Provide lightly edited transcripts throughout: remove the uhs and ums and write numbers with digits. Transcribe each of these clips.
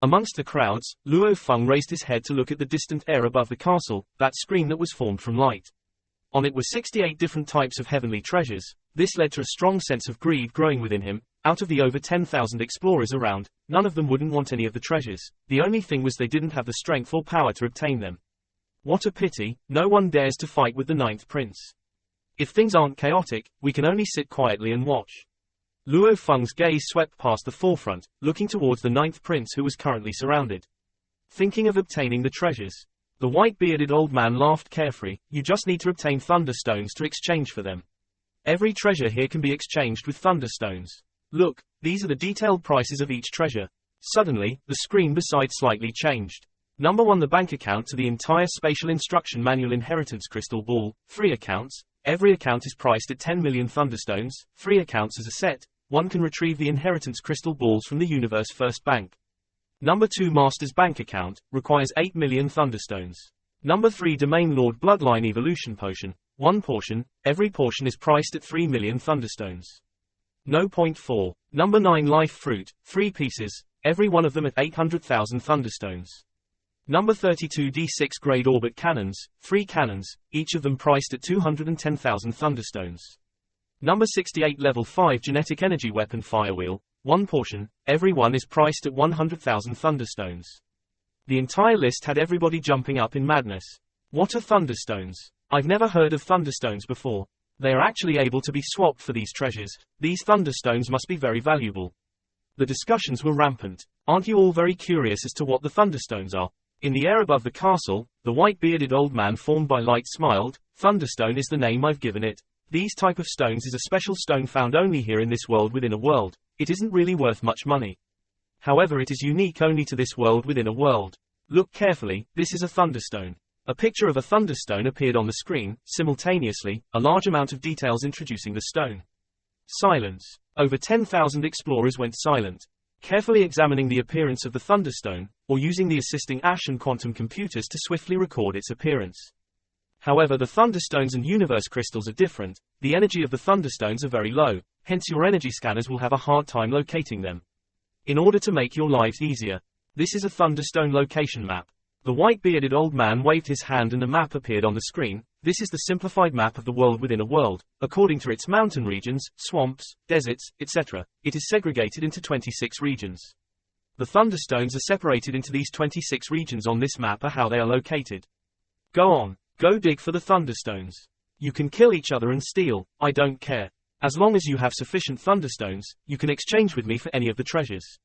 Amongst the crowds, Luo Feng raised his head to look at the distant air above the castle, that screen that was formed from light. On it were 68 different types of heavenly treasures. This led to a strong sense of greed growing within him. Out of the over 10,000 explorers around, none of them wouldn't want any of the treasures. The only thing was they didn't have the strength or power to obtain them. What a pity, no one dares to fight with the ninth prince. If things aren't chaotic, we can only sit quietly and watch. Luo Feng's gaze swept past the forefront, looking towards the ninth prince who was currently surrounded. Thinking of obtaining the treasures. The white-bearded old man laughed carefree. You just need to obtain thunderstones to exchange for them. Every treasure here can be exchanged with thunderstones. Look, these are the detailed prices of each treasure. Suddenly, the screen beside slightly changed. Number 1, the bank account to the entire spatial instruction manual inheritance crystal ball, 3 accounts. Every account is priced at 10 million thunderstones, 3 accounts as a set. One can retrieve the inheritance crystal balls from the universe first bank. Number 2, master's bank account, requires 8 million thunderstones. Number 3, domain lord bloodline evolution potion, 1 portion. Every portion is priced at 3 million thunderstones. No. Point 4. Number 9, life fruit, 3 pieces, every one of them at 800,000 thunderstones. Number 32, D6 grade orbit cannons, 3 cannons, each of them priced at 210,000 thunderstones. Number 68, level 5 genetic energy weapon firewheel, 1 portion, every one is priced at 100,000 thunderstones. The entire list had everybody jumping up in madness. What are thunderstones? I've never heard of thunderstones before. They are actually able to be swapped for these treasures. These thunderstones must be very valuable. The discussions were rampant. Aren't you all very curious as to what the thunderstones are? In the air above the castle, the white-bearded old man formed by light smiled. Thunderstone is the name I've given it. These type of stones is a special stone found only here in this world within a world. It isn't really worth much money. However, it is unique only to this world within a world. Look carefully, this is a thunderstone. A picture of a thunderstone appeared on the screen. Simultaneously, a large amount of details introducing the stone. Silence. Over 10,000 explorers went silent, carefully examining the appearance of the thunderstone, or using the assisting ash and quantum computers to swiftly record its appearance. However, the thunderstones and universe crystals are different. The energy of the thunderstones are very low, hence your energy scanners will have a hard time locating them. In order to make your lives easier, this is a thunderstone location map. The white-bearded old man waved his hand and a map appeared on the screen. This is the simplified map of the world within a world, according to its mountain regions, swamps, deserts, etc. It is segregated into 26 regions. The thunderstones are separated into these 26 regions on this map are how they are located. Go on, go dig for the thunderstones. You can kill each other and steal, I don't care. As long as you have sufficient thunderstones, you can exchange with me for any of the treasures.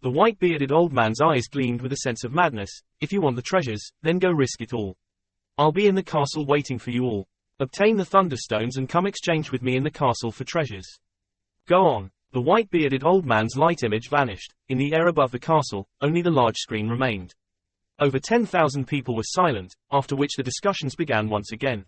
The white-bearded old man's eyes gleamed with a sense of madness. If you want the treasures, then go risk it all. I'll be in the castle waiting for you all. Obtain the thunderstones and come exchange with me in the castle for treasures. Go on. The white-bearded old man's light image vanished. In the air above the castle, only the large screen remained. Over 10,000 people were silent, after which the discussions began once again.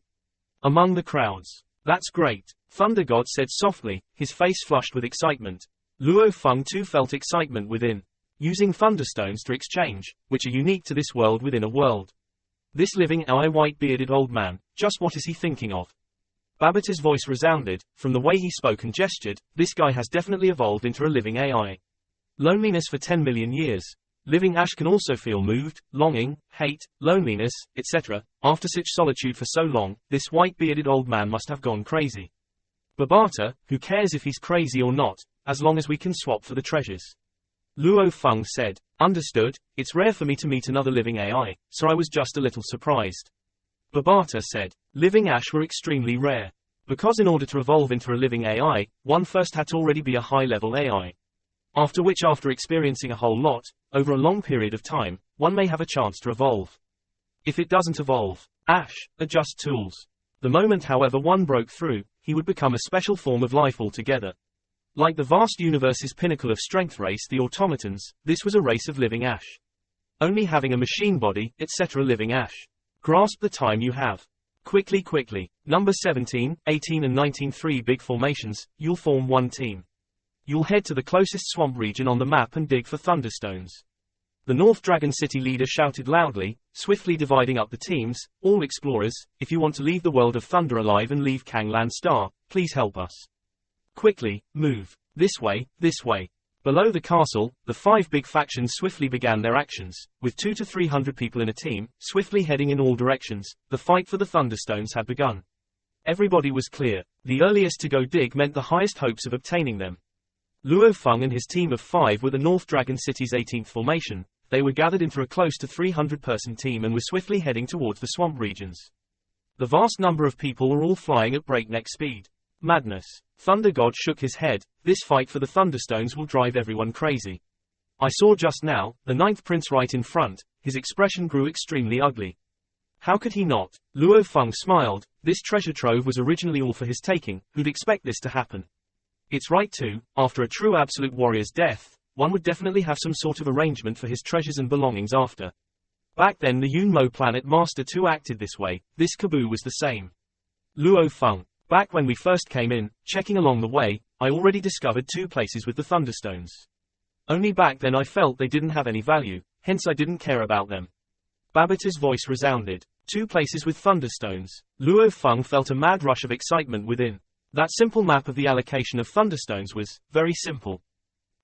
Among the crowds. That's great, Thunder God said softly, his face flushed with excitement. Luo Feng too felt excitement within. Using thunderstones to exchange, which are unique to this world within a world. This living AI white-bearded old man, just what is he thinking of? Babata's voice resounded. From the way he spoke and gestured, this guy has definitely evolved into a living AI. Loneliness for 10 million years. Living Ash can also feel moved, longing, hate, loneliness, etc. After such solitude for so long, this white-bearded old man must have gone crazy. Babata, who cares if he's crazy or not, as long as we can swap for the treasures. Luo Feng said, understood, it's rare for me to meet another living AI, so I was just a little surprised. Babata said, living Ash were extremely rare. Because in order to evolve into a living AI, one first had to already be a high-level AI. After which, after experiencing a whole lot, over a long period of time, one may have a chance to evolve. If it doesn't evolve, Ash are just tools. The moment however one broke through, he would become a special form of life altogether. Like the vast universe's pinnacle of strength race, the automatons, this was a race of living Ash. Only having a machine body, etc. living Ash. Grasp the time you have. Quickly. Number 17, 18 and 19 3 big formations, you'll form one team. You'll head to the closest swamp region on the map and dig for thunderstones. The North Dragon City leader shouted loudly, swiftly dividing up the teams, all explorers, if you want to leave the world of thunder alive and leave Kangland Star, please help us. Quickly, move. This way. Below the castle, the 5 big factions swiftly began their actions, with 200 to 300 people in a team, swiftly heading in all directions. The fight for the Thunderstones had begun. Everybody was clear. The earliest to go dig meant the highest hopes of obtaining them. Luo Feng and his team of 5 were the North Dragon City's 18th formation. They were gathered into a close to 300-person team and were swiftly heading towards the swamp regions. The vast number of people were all flying at breakneck speed. Madness. Thunder God shook his head. This fight for the Thunderstones will drive everyone crazy. I saw just now, the 9th prince right in front. His expression grew extremely ugly. How could he not? Luo Feng smiled. This treasure trove was originally all for his taking. Who'd expect this to happen? It's right too. After a true absolute warrior's death, one would definitely have some sort of arrangement for his treasures and belongings after. Back then the Yunmo planet Master 2 acted this way. This Kabu was the same. Luo Feng. Back when we first came in, checking along the way, I already discovered 2 places with the Thunderstones. Only back then I felt they didn't have any value, hence I didn't care about them. Babata's voice resounded. 2 places with Thunderstones. Luo Feng felt a mad rush of excitement within. That simple map of the allocation of Thunderstones was very simple.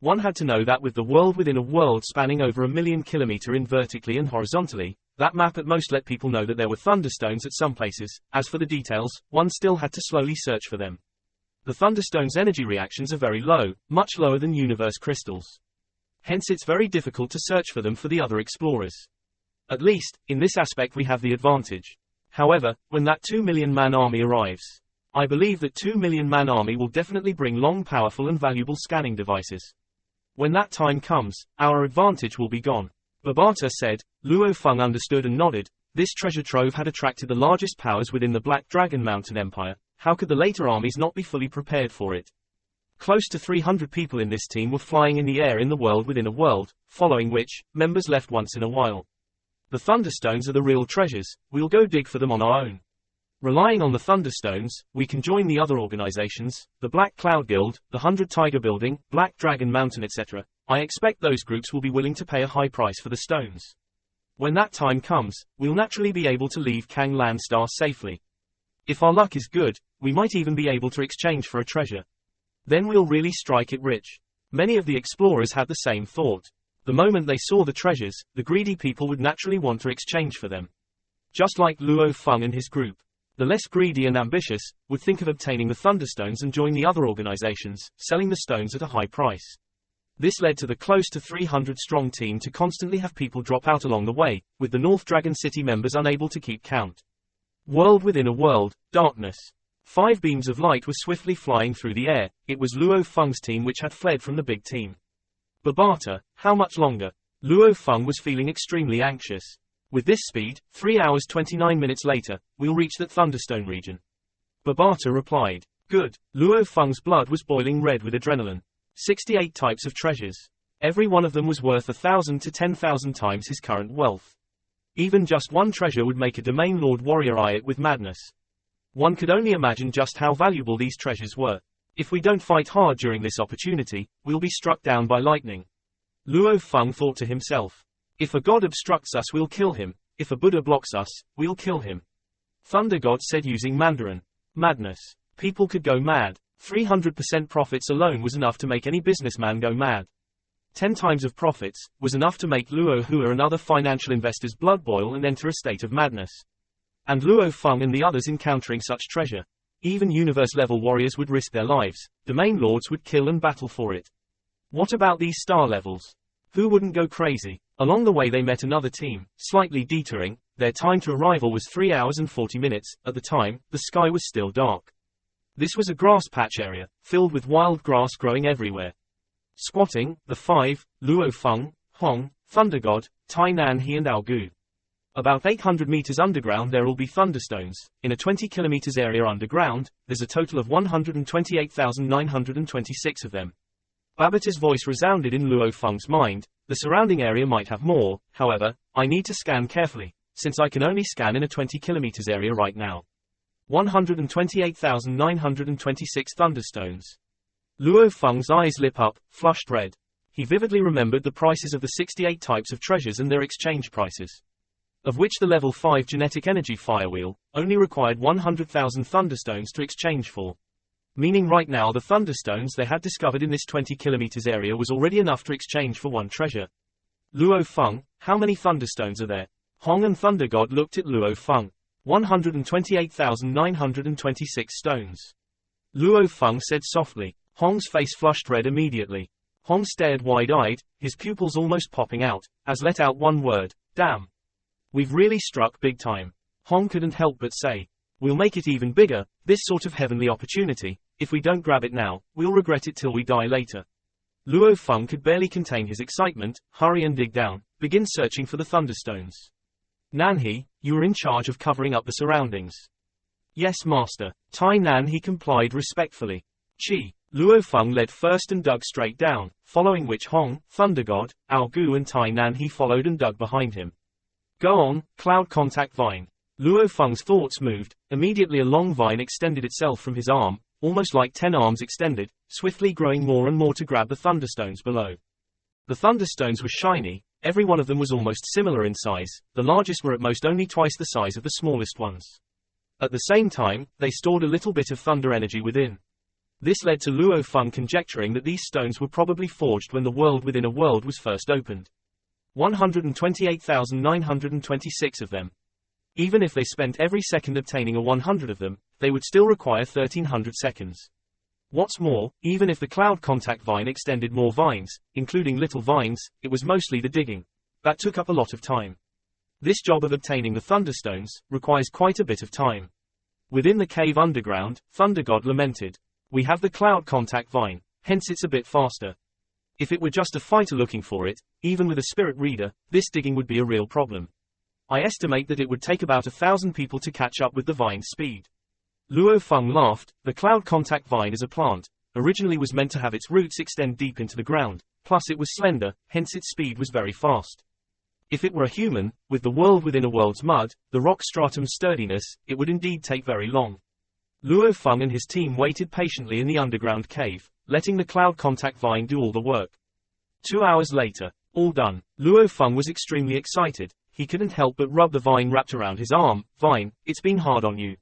One had to know that with the world within a world spanning over 1,000,000 kilometers in vertically and horizontally, that map at most let people know that there were Thunderstones at some places. As for the details, one still had to slowly search for them. The Thunderstones' energy reactions are very low, much lower than universe crystals. Hence it's very difficult to search for them for the other explorers. At least, in this aspect we have the advantage. However, when that 2 million man army arrives, I believe that 2 million man army will definitely bring long powerful and valuable scanning devices. When that time comes, our advantage will be gone. Babata said. Luo Feng understood and nodded. This treasure trove had attracted the largest powers within the Black Dragon Mountain Empire. How could the later armies not be fully prepared for it? Close to 300 people in this team were flying in the air in the world within a world, following which, members left once in a while. The Thunderstones are the real treasures. We'll go dig for them on our own. Relying on the Thunderstones, we can join the other organizations, the Black Cloud Guild, the 100 Tiger Building, Black Dragon Mountain etc. I expect those groups will be willing to pay a high price for the stones. When that time comes, we'll naturally be able to leave Kang Land Star safely. If our luck is good, we might even be able to exchange for a treasure. Then we'll really strike it rich. Many of the explorers had the same thought. The moment they saw the treasures, the greedy people would naturally want to exchange for them. Just like Luo Feng and his group. The less greedy and ambitious would think of obtaining the Thunderstones and join the other organizations, selling the stones at a high price. This led to the close to 300-strong team to constantly have people drop out along the way, with the North Dragon City members unable to keep count. World within a world, darkness. 5 beams of light were swiftly flying through the air. It was Luo Feng's team which had fled from the big team. Babata, how much longer? Luo Feng was feeling extremely anxious. With this speed, 3 hours 29 minutes later, we'll reach that Thunderstone region. Babata replied. Good. Luo Feng's blood was boiling red with adrenaline. 68 types of treasures. Every one of them was worth 1,000 to 10,000 times his current wealth. Even just one treasure would make a domain lord warrior eye it with madness. One could only imagine just how valuable these treasures were. If we don't fight hard during this opportunity, we'll be struck down by lightning. Luo Feng thought to himself. If a god obstructs us, we'll kill him. If a Buddha blocks us, we'll kill him. Thunder God said using Mandarin. Madness. People could go mad. 300% profits alone was enough to make any businessman go mad. 10 times of profits was enough to make Luo Hua and other financial investors blood boil and enter a state of madness. And Luo Feng and the others encountering such treasure. Even universe-level warriors would risk their lives. Domain lords would kill and battle for it. What about these star levels? Who wouldn't go crazy? Along the way they met another team, slightly detouring. Their time to arrival was 3 hours and 40 minutes. At the time, the sky was still dark. This was a grass patch area, filled with wild grass growing everywhere. Squatting, the 5, Luo Feng, Hong, Thunder God, Tai Nan He and Ao Gu. About 800 meters underground there will be Thunderstones. In a 20 kilometers area underground, there's a total of 128,926 of them. Babata's voice resounded in Luo Feng's mind. The surrounding area might have more, however, I need to scan carefully, since I can only scan in a 20 kilometers area right now. 128,926 Thunderstones. Luo Feng's eyes lit up, flushed red. He vividly remembered the prices of the 68 types of treasures and their exchange prices. Of which the level 5 genetic energy firewheel only required 100,000 Thunderstones to exchange for. meaning right now the thunderstones they had discovered in this 20 kilometers area was already enough to exchange for one treasure. Luo Feng, how many thunderstones are there? Hong and Thunder God looked at Luo Feng. 128,926 stones. Luo Feng said softly. Hong's face flushed red immediately. Hong stared wide-eyed, his pupils almost popping out, as let out one word, damn. We've really struck big time. Hong couldn't help but say. We'll make it even bigger, this sort of heavenly opportunity. If we don't grab it now, we'll regret it till we die later. Luo Feng could barely contain his excitement. Hurry and dig down, begin searching for the thunderstones. Nanhe, you are in charge of covering up the surroundings. Yes, master. Tai Nanhe complied respectfully. Chi. Luo Feng led first and dug straight down, following which Hong, Thunder God, Ao Gu and Tai Nanhe followed and dug behind him. Go on, cloud contact vine. Luo Feng's thoughts moved. Immediately a long vine extended itself from his arm, almost like 10 arms extended, swiftly growing more and more to grab the thunderstones below. The thunderstones were shiny, every one of them was almost similar in size, the largest were at most only twice the size of the smallest ones. At the same time, they stored a little bit of thunder energy within. This led to Luo Feng conjecturing that these stones were probably forged when the world within a world was first opened. 128,926 of them. Even if they spent every second obtaining a 100 of them, they would still require 1300 seconds. What's more, even if the cloud contact vine extended more vines, including little vines, it was mostly the digging. That took up a lot of time. This job of obtaining the thunderstones requires quite a bit of time. Within the cave underground, Thunder God lamented. We have the cloud contact vine, hence it's a bit faster. If it were just a fighter looking for it, even with a spirit reader, this digging would be a real problem. I estimate that it would take about 1,000 people to catch up with the vine's speed. Luo Feng laughed. The cloud contact vine as a plant, originally was meant to have its roots extend deep into the ground, plus it was slender, hence its speed was very fast. If it were a human, with the world within a world's mud, the rock stratum's sturdiness, it would indeed take very long. Luo Feng and his team waited patiently in the underground cave, letting the cloud contact vine do all the work. 2 hours later, all done. Luo Feng was extremely excited. He couldn't help but rub the vine wrapped around his arm. Vine, it's been hard on you.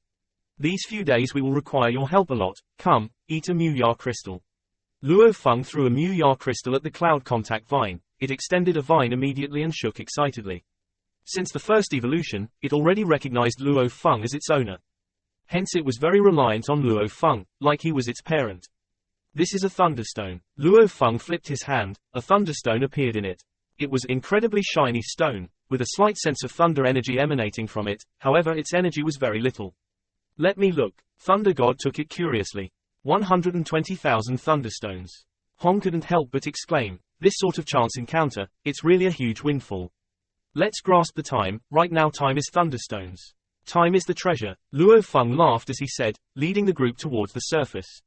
These few days we will require your help a lot. Come, eat a Mu-Ya crystal. Luo Feng threw a Mu-Ya crystal at the cloud contact vine. It extended a vine immediately and shook excitedly. Since the first evolution, it already recognized Luo Feng as its owner. Hence it was very reliant on Luo Feng, like he was its parent. This is a thunderstone. Luo Feng flipped his hand. A thunderstone appeared in it. It was incredibly shiny stone, with a slight sense of thunder energy emanating from it. However, its energy was very little. Let me look. Thunder God took it curiously. 120,000 thunderstones. Hong couldn't help but exclaim. This sort of chance encounter, it's really a huge windfall. Let's grasp the time. Right now time is thunderstones. Time is the treasure. Luo Feng laughed as he said, leading the group towards the surface.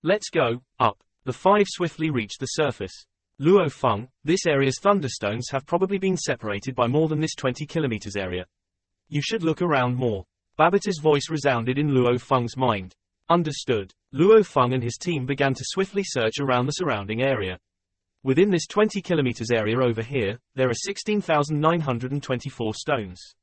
Let's go, up. The five swiftly reached the surface. Luo Feng, this area's thunderstones have probably been separated by more than this 20 kilometers area. You should look around more. Babata's voice resounded in Luo Feng's mind. Understood. Luo Feng and his team began to swiftly search around the surrounding area. Within this 20 kilometers area over here, there are 16,924 stones.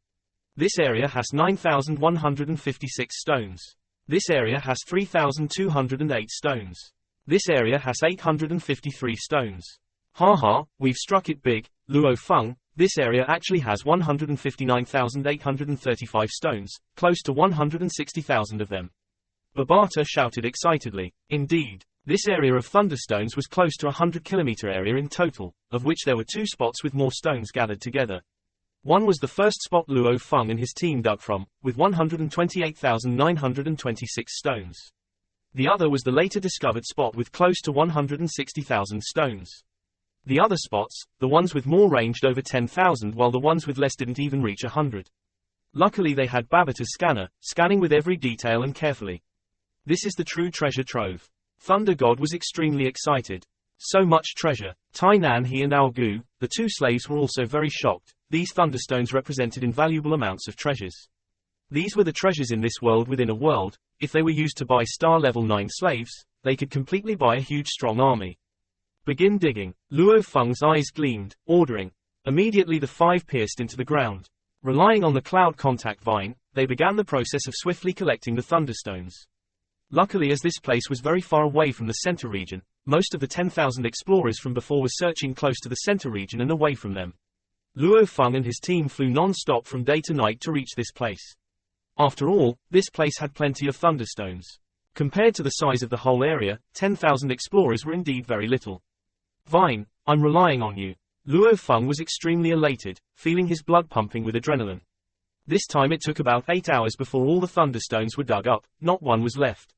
This area has 9,156 stones. This area has 3,208 stones. This area has 853 stones. Haha, we've struck it big, Luo Feng. This area actually has 159,835 stones, close to 160,000 of them. Babata shouted excitedly. Indeed. This area of thunderstones was close to a 100-kilometer area in total, of which there were 2 spots with more stones gathered together. One was the first spot Luo Feng and his team dug from, with 128,926 stones. The other was the later discovered spot with close to 160,000 stones. The other spots, the ones with more ranged over 10,000 while the ones with less didn't even reach 100. Luckily they had Babata's scanner, scanning with every detail and carefully. This is the true treasure trove. Thunder God was extremely excited. So much treasure. Tai Nanhe and Ao Gu, the 2 slaves, were also very shocked. These thunderstones represented invaluable amounts of treasures. These were the treasures in this world within a world. If they were used to buy star level 9 slaves, they could completely buy a huge strong army. Begin digging. Luo Feng's eyes gleamed, ordering. Immediately the 5 pierced into the ground. Relying on the cloud contact vine, they began the process of swiftly collecting the thunderstones. Luckily, as this place was very far away from the center region, most of the 10,000 explorers from before were searching close to the center region and away from them. Luo Feng and his team flew non-stop from day to night to reach this place. After all, this place had plenty of thunderstones. Compared to the size of the whole area, 10,000 explorers were indeed very little. Vine, I'm relying on you. Luo Feng was extremely elated, feeling his blood pumping with adrenaline. This time it took about 8 hours before all the thunderstones were dug up, not one was left.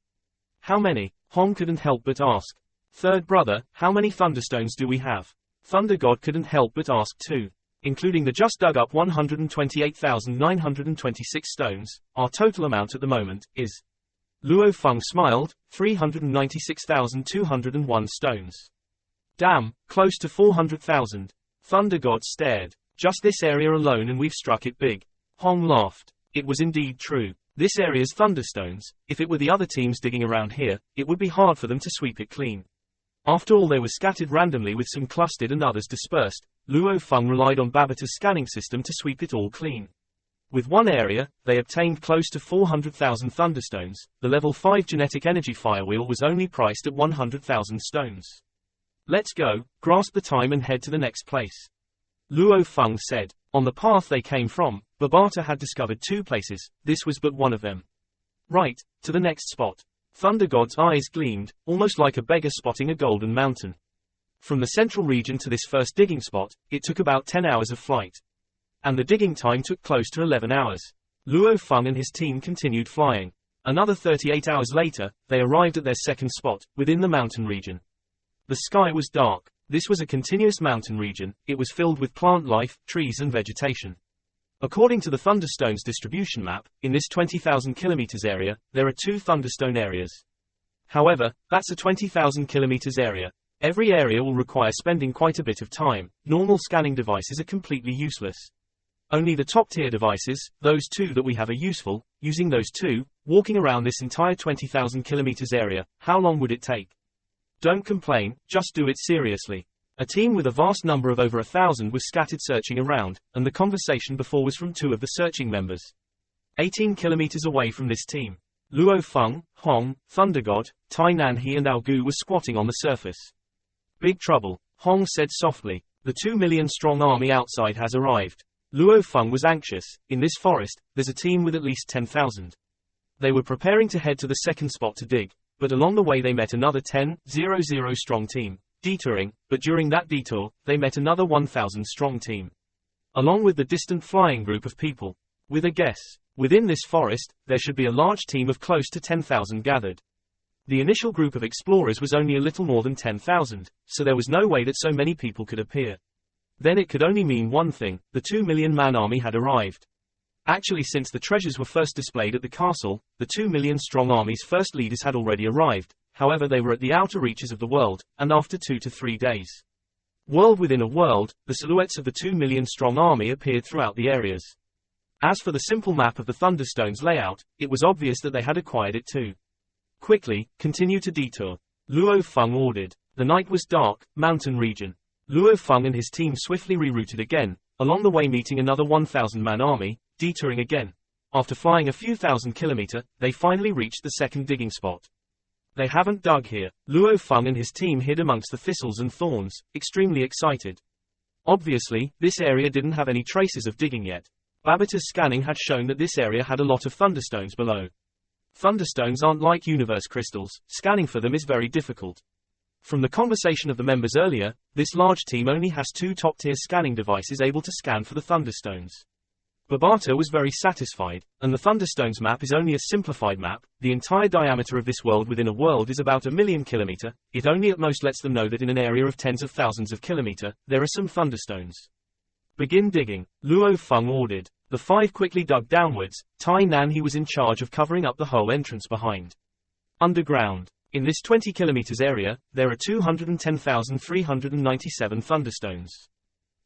How many? Hong couldn't help but ask. Third brother, how many thunderstones do we have? Thunder God couldn't help but ask too. Including the just dug up 128,926 stones, our total amount at the moment is. Luo Feng smiled, 396,201 stones. Damn, close to 400,000. Thunder God stared. Just this area alone and we've struck it big. Hong laughed. It was indeed true. This area's thunderstones, if it were the other teams digging around here, it would be hard for them to sweep it clean. After all, they were scattered randomly with some clustered and others dispersed. Luo Feng relied on Babata's scanning system to sweep it all clean. With one area, they obtained close to 400,000 thunderstones. The level 5 genetic energy firewheel was only priced at 100,000 stones. Let's go, grasp the time and head to the next place. Luo Feng said. On the path they came from, Babata had discovered 2 places, this was but one of them. Right, to the next spot. Thunder God's eyes gleamed, almost like a beggar spotting a golden mountain. From the central region to this first digging spot, it took about 10 hours of flight. And the digging time took close to 11 hours. Luo Feng and his team continued flying. Another 38 hours later, they arrived at their second spot, within the mountain region. The sky was dark. This was a continuous mountain region, it was filled with plant life, trees and vegetation. According to the Thunderstones distribution map, in this 20,000 kilometers area, there are 2 Thunderstone areas. However, that's a 20,000 kilometers area. Every area will require spending quite a bit of time. Normal scanning devices are completely useless. Only the top-tier devices, those 2 that we have, are useful. Using those 2, walking around this entire 20,000 kilometers area, how long would it take? Don't complain, just do it seriously. A team with a vast number of over 1,000 was scattered searching around, and the conversation before was from 2 of the searching members. 18 kilometers away from this team. Luo Feng, Hong, Thunder God, Tai Nanhe and Ao Gu were squatting on the surface. Big trouble, Hong said softly. The 2 million strong army outside has arrived. Luo Feng was anxious. In this forest, there's a team with at least 10,000. They were preparing to head to the second spot to dig. But along the way they met another 10,000 strong team, detouring, but during that detour, they met another 1,000 strong team. Along with the distant flying group of people. With a guess, within this forest, there should be a large team of close to 10,000 gathered. The initial group of explorers was only a little more than 10,000, so there was no way that so many people could appear. Then it could only mean one thing, the 2 million man army had arrived. Actually, since the treasures were first displayed at the castle, the 2 million strong army's first leaders had already arrived. However, they were at the outer reaches of the world, and after 2 to 3 days. World within a world, the silhouettes of the 2 million strong army appeared throughout the areas. As for the simple map of the Thunderstones layout, it was obvious that they had acquired it too. Quickly, continue to detour. Luo Feng ordered. The night was dark, mountain region. Luo Feng and his team swiftly rerouted again, along the way meeting another 1,000-man army, detouring again. After flying a few thousand kilometers, they finally reached the second digging spot. They haven't dug here. Luo Feng and his team hid amongst the thistles and thorns, extremely excited. Obviously, this area didn't have any traces of digging yet. Babata's scanning had shown that this area had a lot of thunderstones below. Thunderstones aren't like universe crystals, scanning for them is very difficult. From the conversation of the members earlier, this large team only has 2 top-tier scanning devices able to scan for the thunderstones. Babata was very satisfied, and the Thunderstones map is only a simplified map. The entire diameter of this world within a world is about 1,000,000 kilometers. It only at most lets them know that in an area of tens of thousands of kilometers, there are some thunderstones. Begin digging, Luo Feng ordered. The 5 quickly dug downwards. Tai Nanhe was in charge of covering up the whole entrance behind. Underground. In this 20 kilometers area, there are 210,397 thunderstones.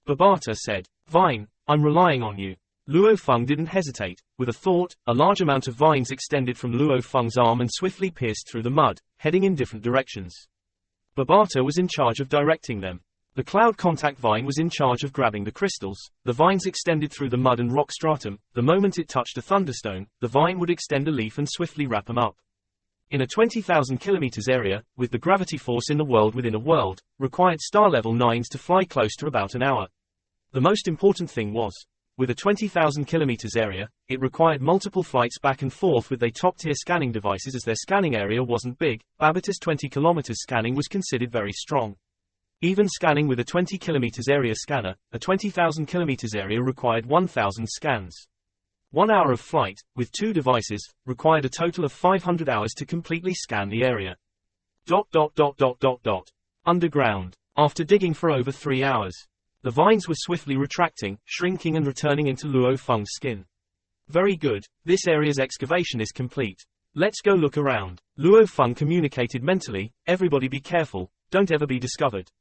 Babata said, Vine, I'm relying on you. Luo Feng didn't hesitate. With a thought, a large amount of vines extended from Luo Feng's arm and swiftly pierced through the mud, heading in different directions. Babata was in charge of directing them. The cloud contact vine was in charge of grabbing the crystals. The vines extended through the mud and rock stratum. The moment it touched a thunderstone, the vine would extend a leaf and swiftly wrap them up. In a 20,000 kilometers area, with the gravity force in the world within a world, required star level 9s to fly close to about an hour. The most important thing was, with a 20,000 kilometers area, it required multiple flights back and forth with their top-tier scanning devices as their scanning area wasn't big. Babbitt's 20 kilometers scanning was considered very strong. Even scanning with a 20 kilometers area scanner, a 20,000 kilometers area required 1,000 scans. 1 hour of flight, with 2 devices, required a total of 500 hours to completely scan the area. Underground. After digging for over 3 hours, the vines were swiftly retracting, shrinking and returning into Luo Feng's skin. Very good, this area's excavation is complete. Let's go look around. Luo Feng communicated mentally, everybody be careful, don't ever be discovered.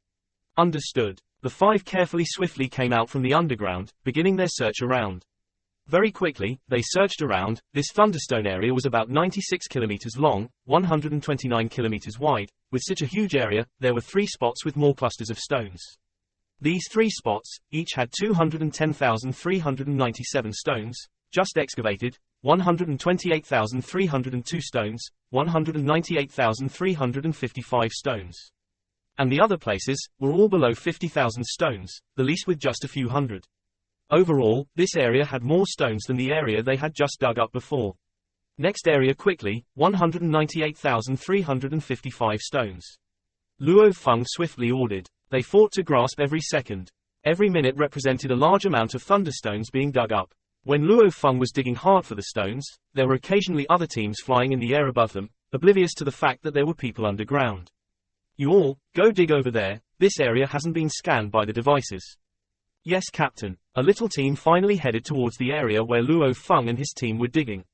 Understood. The 5 swiftly came out from the underground, beginning their search around. Very quickly, they searched around. This thunderstone area was about 96 kilometers long, 129 kilometers wide. With such a huge area, there were 3 spots with more clusters of stones. These 3 spots, each had 210,397 stones, just excavated, 128,302 stones, 198,355 stones. And the other places, were all below 50,000 stones, the least with just a few hundred. Overall, this area had more stones than the area they had just dug up before. Next area quickly, 198,355 stones. Luo Feng swiftly ordered. They fought to grasp every second. Every minute represented a large amount of thunderstones being dug up. When Luo Feng was digging hard for the stones, there were occasionally other teams flying in the air above them, oblivious to the fact that there were people underground. You all, go dig over there, this area hasn't been scanned by the devices. Yes, Captain. A little team finally headed towards the area where Luo Feng and his team were digging.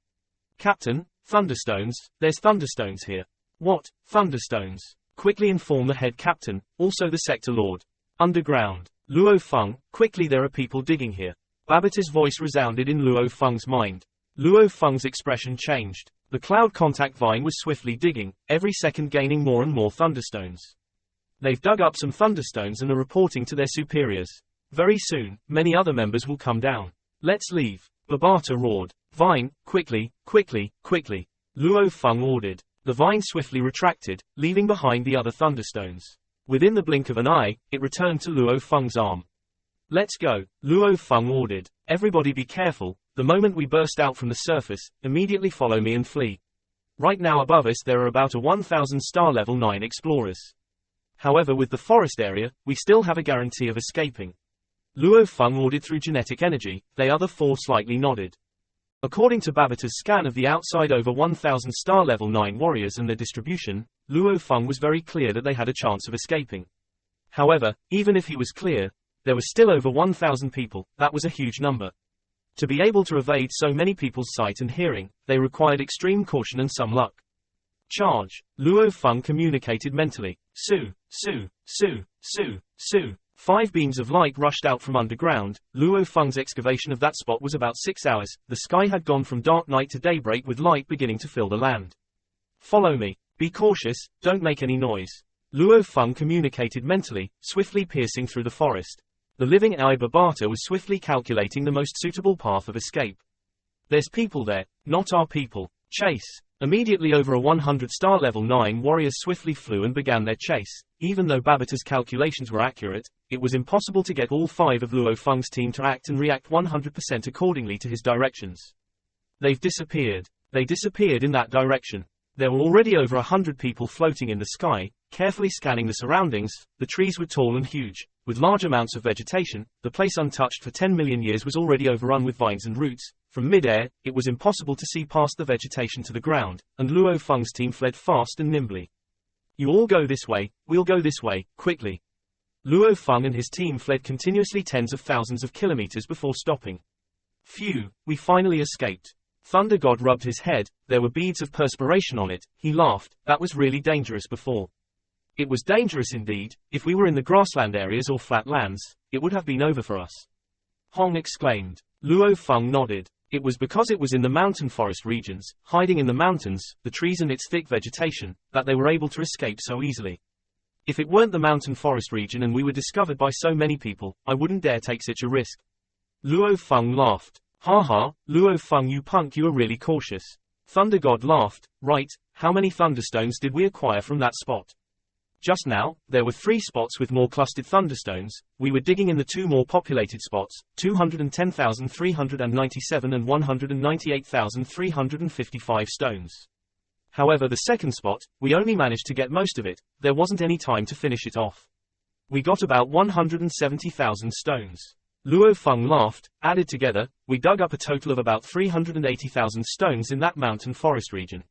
Captain, thunderstones, there's thunderstones here. What, thunderstones? Quickly inform the head captain, also the sector lord. Underground. Luo Feng, quickly there are people digging here. Babbitt's voice resounded in Luo Feng's mind. Luo Feng's expression changed. The cloud contact vine was swiftly digging, every second gaining more and more thunderstones. They've dug up some thunderstones and are reporting to their superiors. Very soon, many other members will come down. Let's leave. Babata roared. Vine, quickly, quickly, quickly. Luo Feng ordered. The vine swiftly retracted, leaving behind the other thunderstones. Within the blink of an eye, it returned to Luo Feng's arm. Let's go, Luo Feng ordered. Everybody be careful, the moment we burst out from the surface, immediately follow me and flee. Right now above us there are about 1,000 star level 9 explorers. However, with the forest area, we still have a guarantee of escaping. Luo Feng ordered through genetic energy. The other 4 slightly nodded. According to Babbitt's scan of the outside over 1,000 star level 9 warriors and their distribution, Luo Feng was very clear that they had a chance of escaping. However, even if he was clear, there was still over 1,000 people. That was a huge number. To be able to evade so many people's sight and hearing, they required extreme caution and some luck. Charge. Luo Feng communicated mentally. Su, su, su, su, su. 5 beams of light rushed out from underground. Luo Feng's excavation of that spot was about 6 hours. The sky had gone from dark night to daybreak with light beginning to fill the land. Follow me. Be cautious, don't make any noise. Luo Feng communicated mentally, swiftly piercing through the forest. The living eye Babata was swiftly calculating the most suitable path of escape. There's people there, not our people. Chase. Immediately over a 100 star level 9 warriors swiftly flew and began their chase. Even though Babbitt's calculations were accurate, it was impossible to get all 5 of Luo Feng's team to act and react 100% accordingly to his directions. They've disappeared. They disappeared in that direction. There were already over 100 people floating in the sky, carefully scanning the surroundings. The trees were tall and huge, with large amounts of vegetation. The place untouched for 10 million years was already overrun with vines and roots. From mid-air, it was impossible to see past the vegetation to the ground, and Luo Feng's team fled fast and nimbly. You all go this way, we'll go this way, quickly. Luo Feng and his team fled continuously tens of thousands of kilometers before stopping. Phew, we finally escaped. Thunder God rubbed his head. There were beads of perspiration on it. He laughed. That was really dangerous before. It was dangerous indeed. If we were in the grassland areas or flat lands, it would have been over for us. Hong exclaimed. Luo Feng nodded. It was because it was in the mountain forest regions, hiding in the mountains, the trees and its thick vegetation, that they were able to escape so easily. If it weren't the mountain forest region and we were discovered by so many people, I wouldn't dare take such a risk. Luo Feng laughed. Ha ha, Luo Feng you punk, you are really cautious. Thunder God laughed. Right, how many thunderstones did we acquire from that spot? Just now, there were 3 spots with more clustered thunderstones. We were digging in the 2 more populated spots, 210,397 and 198,355 stones. However, the second spot, we only managed to get most of it. There wasn't any time to finish it off. We got about 170,000 stones. Luo Feng laughed. Added together, we dug up a total of about 380,000 stones in that mountain forest region.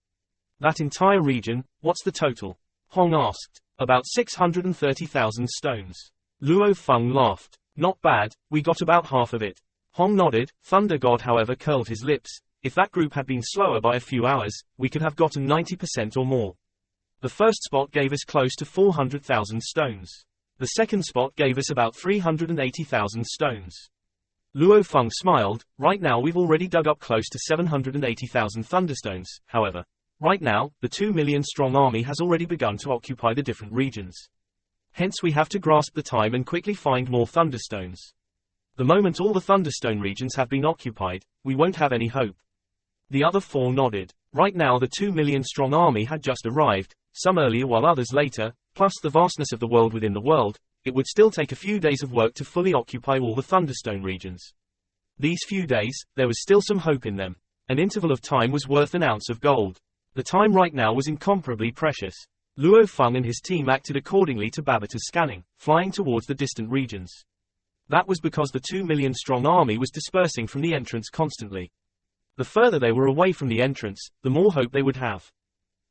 That entire region, what's the total? Hong asked. About 630,000 stones. Luo Feng laughed. Not bad, we got about half of it. Hong nodded. Thunder God however curled his lips. If that group had been slower by a few hours, we could have gotten 90% or more. The first spot gave us close to 400,000 stones. The second spot gave us about 380,000 stones. Luo Feng smiled. Right now we've already dug up close to 780,000 thunderstones, however. Right now, the 2 million strong army has already begun to occupy the different regions. Hence we have to grasp the time and quickly find more thunderstones. The moment all the thunderstone regions have been occupied, we won't have any hope. The other 4 nodded. Right now the 2 million strong army had just arrived, some earlier while others later, plus the vastness of the world within the world, it would still take a few days of work to fully occupy all the thunderstone regions. These few days, there was still some hope in them. An interval of time was worth an ounce of gold. The time right now was incomparably precious. Luo Feng and his team acted accordingly to Babata's scanning, flying towards the distant regions. That was because the 2 million strong army was dispersing from the entrance constantly. The further they were away from the entrance, the more hope they would have.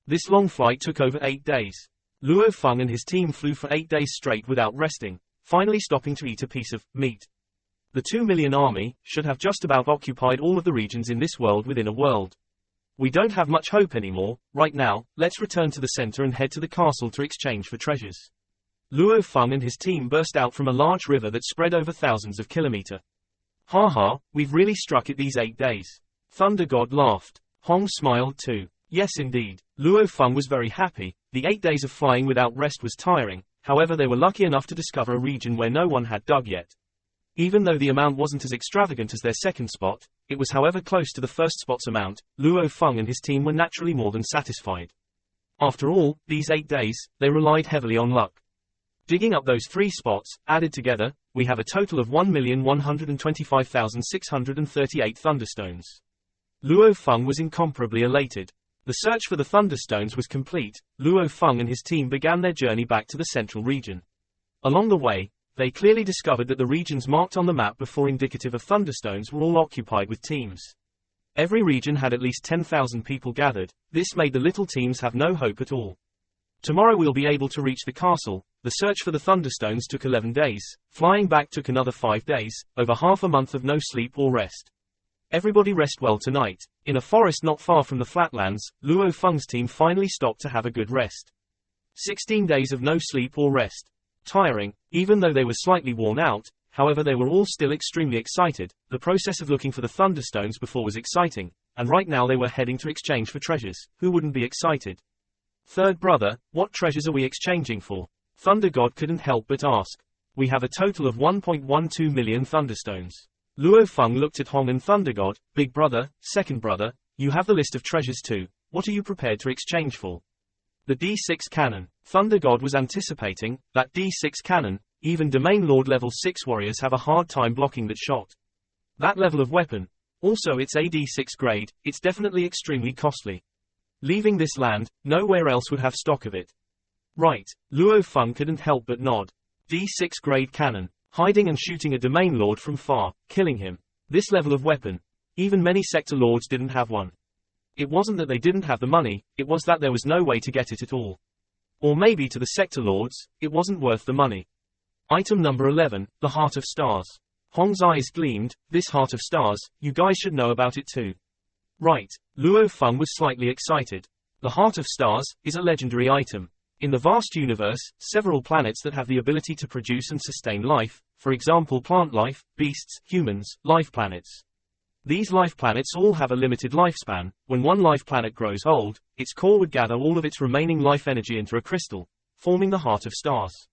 This long flight took over 8 days. Luo Feng and his team flew for 8 days straight without resting, finally stopping to eat a piece of meat. The 2 million army should have just about occupied all of the regions in this world within a world. We don't have much hope anymore. Right now, let's return to the center and head to the castle to exchange for treasures. Luo Feng and his team burst out from a large river that spread over thousands of kilometers. Ha ha, we've really struck it these 8 days. Thunder God laughed. Hong smiled too. Yes indeed. Luo Feng was very happy. The 8 days of flying without rest was tiring, however they were lucky enough to discover a region where no one had dug yet. Even though the amount wasn't as extravagant as their second spot, it was however close to the first spot's amount. Luo Feng and his team were naturally more than satisfied. After all, these 8 days, they relied heavily on luck. Digging up those 3 spots, added together, we have a total of 1,125,638 thunderstones. Luo Feng was incomparably elated. The search for the thunderstones was complete. Luo Feng and his team began their journey back to the central region. Along the way, they clearly discovered that the regions marked on the map before indicative of thunderstones were all occupied with teams. Every region had at least 10,000 people gathered. This made the little teams have no hope at all. Tomorrow we'll be able to reach the castle. The search for the thunderstones took 11 days. Flying back took another 5 days, over half a month of no sleep or rest. Everybody rest well tonight. In a forest not far from the flatlands, Luo Feng's team finally stopped to have a good rest. 16 days of no sleep or rest. Tiring, even though they were slightly worn out, however they were all still extremely excited. The process of looking for the thunderstones before was exciting, and right now they were heading to exchange for treasures. Who wouldn't be excited? Third brother, what treasures are we exchanging for? Thunder God couldn't help but ask. We have a total of 1.12 million thunderstones. Luo Feng looked at Hong and Thunder God. Big brother, second brother, you have the list of treasures too. What are you prepared to exchange for? The D6 cannon. Thunder God was anticipating that D6 cannon. Even Domain Lord level 6 warriors have a hard time blocking that shot. That level of weapon. Also it's a D6 grade, it's definitely extremely costly. Leaving this land, nowhere else would have stock of it. Right, Luo Feng couldn't help but nod. D6 grade cannon. Hiding and shooting a Domain Lord from far, killing him. This level of weapon. Even many Sector Lords didn't have one. It wasn't that they didn't have the money, it was that there was no way to get it at all. Or maybe to the Sector Lords, it wasn't worth the money. Item number 11, the Heart of Stars. Hong's eyes gleamed. This Heart of Stars, you guys should know about it too. Right, Luo Feng was slightly excited. The Heart of Stars is a legendary item. In the vast universe, several planets that have the ability to produce and sustain life, for example plant life, beasts, humans, life planets. These life planets all have a limited lifespan. When one life planet grows old, its core would gather all of its remaining life energy into a crystal, forming the Heart of Stars.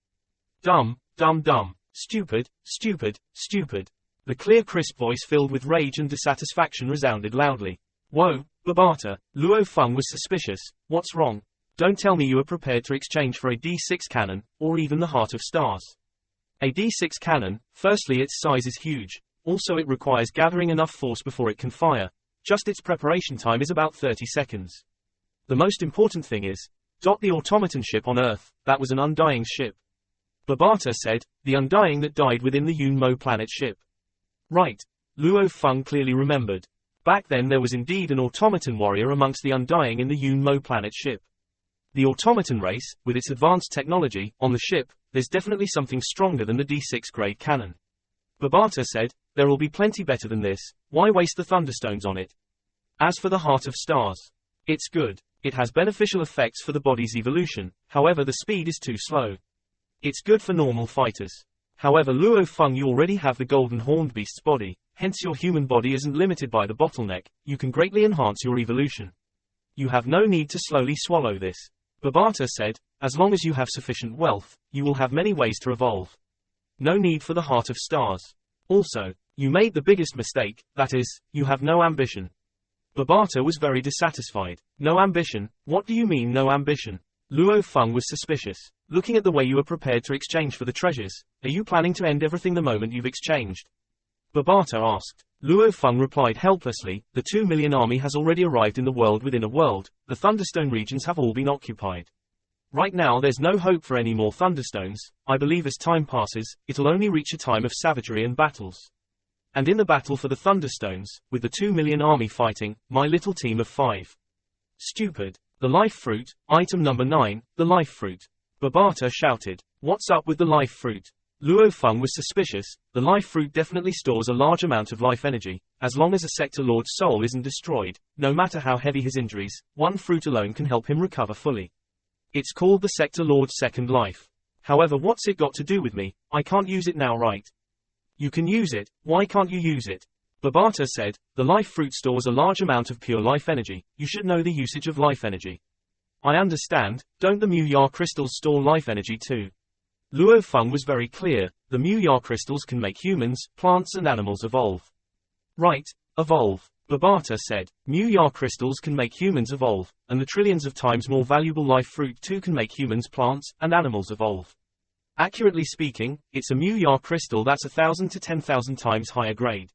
Dumb, dumb, dumb. Stupid, stupid, stupid. The clear crisp voice filled with rage and dissatisfaction resounded loudly. Whoa, Babata, Luo Feng was suspicious. What's wrong? Don't tell me you are prepared to exchange for a D6 cannon, or even the Heart of Stars. A D6 cannon, firstly its size is huge, also it requires gathering enough force before it can fire. Just its preparation time is about 30 seconds. The most important thing is, the automaton ship on Earth, that was an undying ship. Babata said, the undying that died within the Yun Mo planet ship. Right. Luo Feng clearly remembered. Back then there was indeed an automaton warrior amongst the undying in the Yun Mo planet ship. The automaton race, with its advanced technology, on the ship, there's definitely something stronger than the D6 grade cannon. Babata said, there will be plenty better than this, why waste the thunderstones on it? As for the Heart of Stars, it's good. It has beneficial effects for the body's evolution, however the speed is too slow. It's good for normal fighters. However Luo Feng, you already have the golden horned beast's body, hence your human body isn't limited by the bottleneck, you can greatly enhance your evolution. You have no need to slowly swallow this. Babata said, as long as you have sufficient wealth, you will have many ways to evolve. No need for the Heart of Stars. Also, you made the biggest mistake, that is, you have no ambition. Babata was very dissatisfied. No ambition? What do you mean no ambition? Luo Feng was suspicious. Looking at the way you are prepared to exchange for the treasures, are you planning to end everything the moment you've exchanged? Babata asked. Luo Feng replied helplessly, the 2 million army has already arrived in the world within a world, the Thunderstone regions have all been occupied. Right now there's no hope for any more Thunderstones. I believe as time passes, it'll only reach a time of savagery and battles. And in the battle for the Thunderstones, with the 2 million army fighting, my little team of 5. Stupid. The life fruit, item number 9, the life fruit. Babata shouted. What's up with the life fruit? Luo Feng was suspicious. The life fruit definitely stores a large amount of life energy. As long as a sector lord's soul isn't destroyed, no matter how heavy his injuries, one fruit alone can help him recover fully. It's called the sector lord's second life. However, what's it got to do with me? I can't use it now, right? You can use it. Why can't you use it? Babata said, the life fruit stores a large amount of pure life energy. You should know the usage of life energy. I understand. Don't the Mu-Ya crystals store life energy too? Luo Feng was very clear. The Mu-Ya crystals can make humans, plants and animals evolve. Right, evolve. Babata said, Mu-Ya crystals can make humans evolve, and the trillions of times more valuable life fruit too can make humans, plants, and animals evolve. Accurately speaking, it's a Mu-Ya crystal that's 1,000 to 10,000 times higher grade.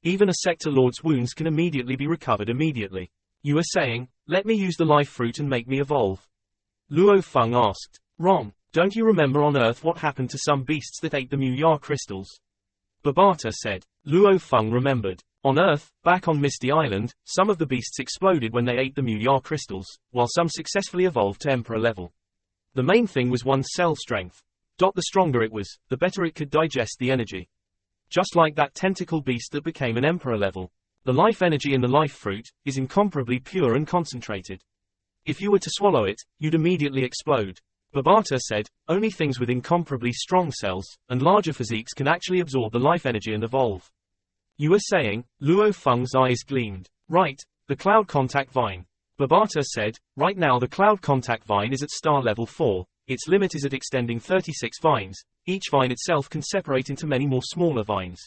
Even a sector lord's wounds can immediately be recovered immediately. You are saying, let me use the life fruit and make me evolve? Luo Feng asked. Wrong. Don't you remember on Earth what happened to some beasts that ate the Mu-Ya crystals? Babata said. Luo Feng remembered. On Earth, back on Misty Island, some of the beasts exploded when they ate the Mu-Ya crystals, while some successfully evolved to Emperor level. The main thing was one's cell strength. The stronger it was, the better it could digest the energy. Just like that tentacle beast that became an Emperor level. The life energy in the life fruit is incomparably pure and concentrated. If you were to swallow it, you'd immediately explode. Babata said, only things with incomparably strong cells, and larger physiques can actually absorb the life energy and evolve. You are saying, Luo Feng's eyes gleamed. Right, the cloud contact vine. Babata said, right now the cloud contact vine is at star level 4, its limit is at extending 36 vines, each vine itself can separate into many more smaller vines.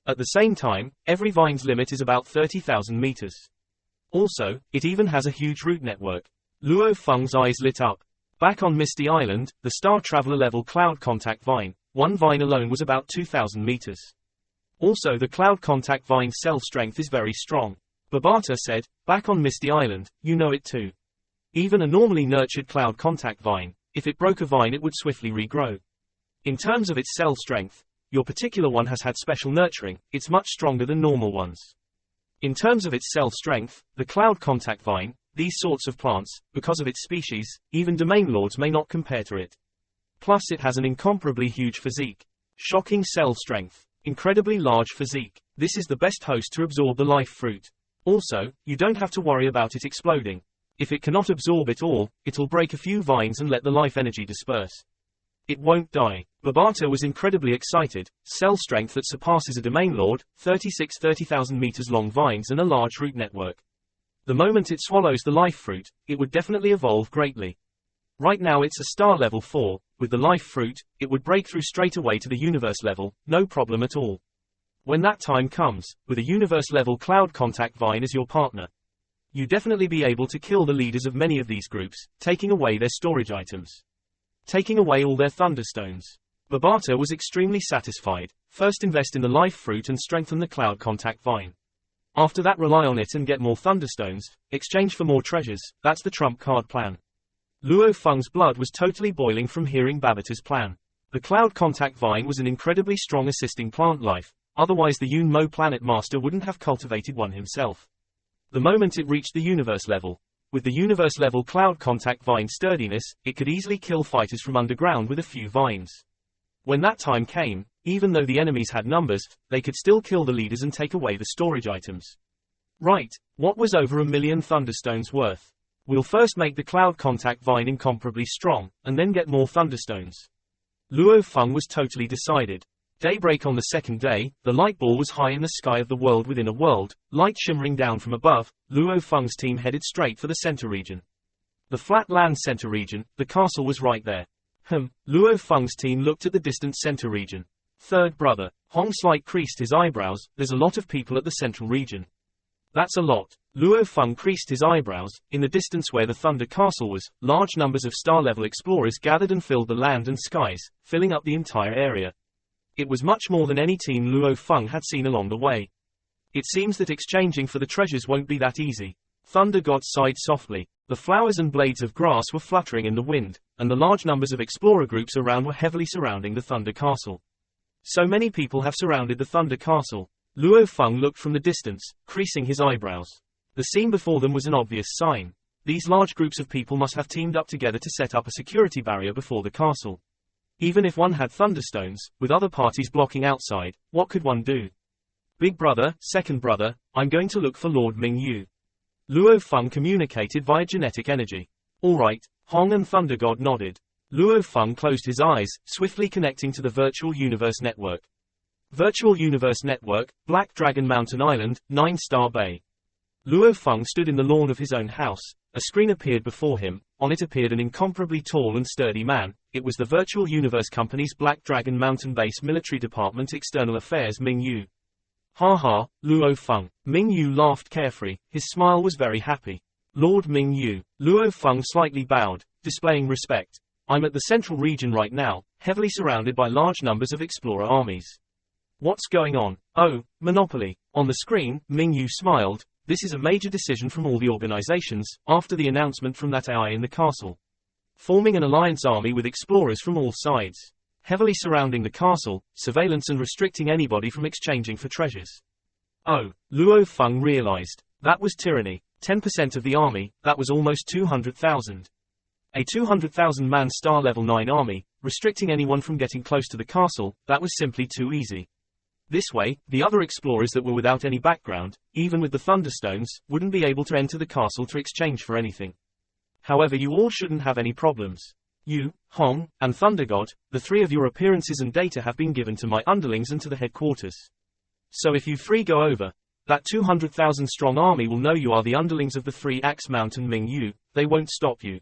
At the same time, every vine's limit is about 30,000 meters. Also, it even has a huge root network. Luo Feng's eyes lit up. Back on Misty Island, the Star Traveler level cloud contact vine, one vine alone was about 2,000 meters. Also the cloud contact vine's cell strength is very strong. Babata said, back on Misty Island, you know it too. Even a normally nurtured cloud contact vine, if it broke a vine it would swiftly regrow. In terms of its cell strength, your particular one has had special nurturing, it's much stronger than normal ones. In terms of its cell strength, the cloud contact vine, these sorts of plants, because of its species, even domain lords may not compare to it. Plus it has an incomparably huge physique. Shocking cell strength. Incredibly large physique. This is the best host to absorb the life fruit. Also, you don't have to worry about it exploding. If it cannot absorb it all, it'll break a few vines and let the life energy disperse. It won't die. Babata was incredibly excited. Cell strength that surpasses a domain lord, 30,000 meters long vines and a large root network. The moment it swallows the life fruit, it would definitely evolve greatly. Right now it's a star level 4, with the life fruit, it would break through straight away to the universe level, no problem at all. When that time comes, with a universe level cloud contact vine as your partner, You definitely be able to kill the leaders of many of these groups, taking away their storage items. Taking away all their thunderstones. Babata was extremely satisfied. First invest in the life fruit and strengthen the cloud contact vine. After that rely on it and get more thunderstones, exchange for more treasures. That's the trump card plan. Luo Feng's blood was totally boiling from hearing Babata's plan. The cloud contact vine was an incredibly strong assisting plant life, otherwise the Yun Mo planet master wouldn't have cultivated one himself. The moment it reached the universe level, with the universe level cloud contact vine sturdiness, it could easily kill fighters from underground with a few vines. When that time came, even though the enemies had numbers, they could still kill the leaders and take away the storage items. Right, what was over 1,000,000 thunderstones worth? We'll first make the cloud contact vine incomparably strong, and then get more thunderstones. Luo Feng was totally decided. Daybreak on the second day, the light ball was high in the sky of the world within a world, light shimmering down from above. Luo Feng's team headed straight for the center region. The flat land center region, the castle was right there. Luo Feng's team looked at the distant center region. Third brother, Hong slight creased his eyebrows. There's a lot of people at the central region. That's a lot. Luo Feng creased his eyebrows. In the distance where the Thunder Castle was, large numbers of star-level explorers gathered and filled the land and skies, filling up the entire area. It was much more than any team Luo Feng had seen along the way. It seems that exchanging for the treasures won't be that easy. Thunder God sighed softly. The flowers and blades of grass were fluttering in the wind, and the large numbers of explorer groups around were heavily surrounding the Thunder Castle. So many people have surrounded the Thunder Castle. Luo Feng looked from the distance, creasing his eyebrows. The scene before them was an obvious sign. These large groups of people must have teamed up together to set up a security barrier before the castle. Even if one had thunderstones, with other parties blocking outside, what could one do? Big brother, second brother, I'm going to look for Lord Mingyu. Luo Feng communicated via genetic energy. All right, Hong and Thunder God nodded. Luo Feng closed his eyes, swiftly connecting to the Virtual Universe Network. Virtual Universe Network, Black Dragon Mountain Island, 9-Star Bay. Luo Feng stood in the lawn of his own house. A screen appeared before him. On it appeared an incomparably tall and sturdy man. It was the Virtual Universe Company's Black Dragon Mountain Base Military Department External Affairs Mingyu. Ha ha, Luo Feng. Mingyu laughed carefree. His smile was very happy. Lord Mingyu. Luo Feng slightly bowed, displaying respect. I'm at the central region right now, heavily surrounded by large numbers of explorer armies. What's going on? Oh, Monopoly. On the screen, Mingyu smiled. This is a major decision from all the organizations, after the announcement from that AI in the castle. Forming an alliance army with explorers from all sides. Heavily surrounding the castle, surveillance and restricting anybody from exchanging for treasures. Oh, Luo Feng realized. That was tyranny. 10% of the army, that was almost 200,000. A 200,000-man star level 9 army, restricting anyone from getting close to the castle, that was simply too easy. This way, the other explorers that were without any background, even with the Thunderstones, wouldn't be able to enter the castle to exchange for anything. However, you all shouldn't have any problems. You, Hong, and Thunder God, the three of your appearances and data have been given to my underlings and to the headquarters. So if you three go over, that 200,000-strong army will know you are the underlings of the Three-Axe Mountain Mingyu. They won't stop you.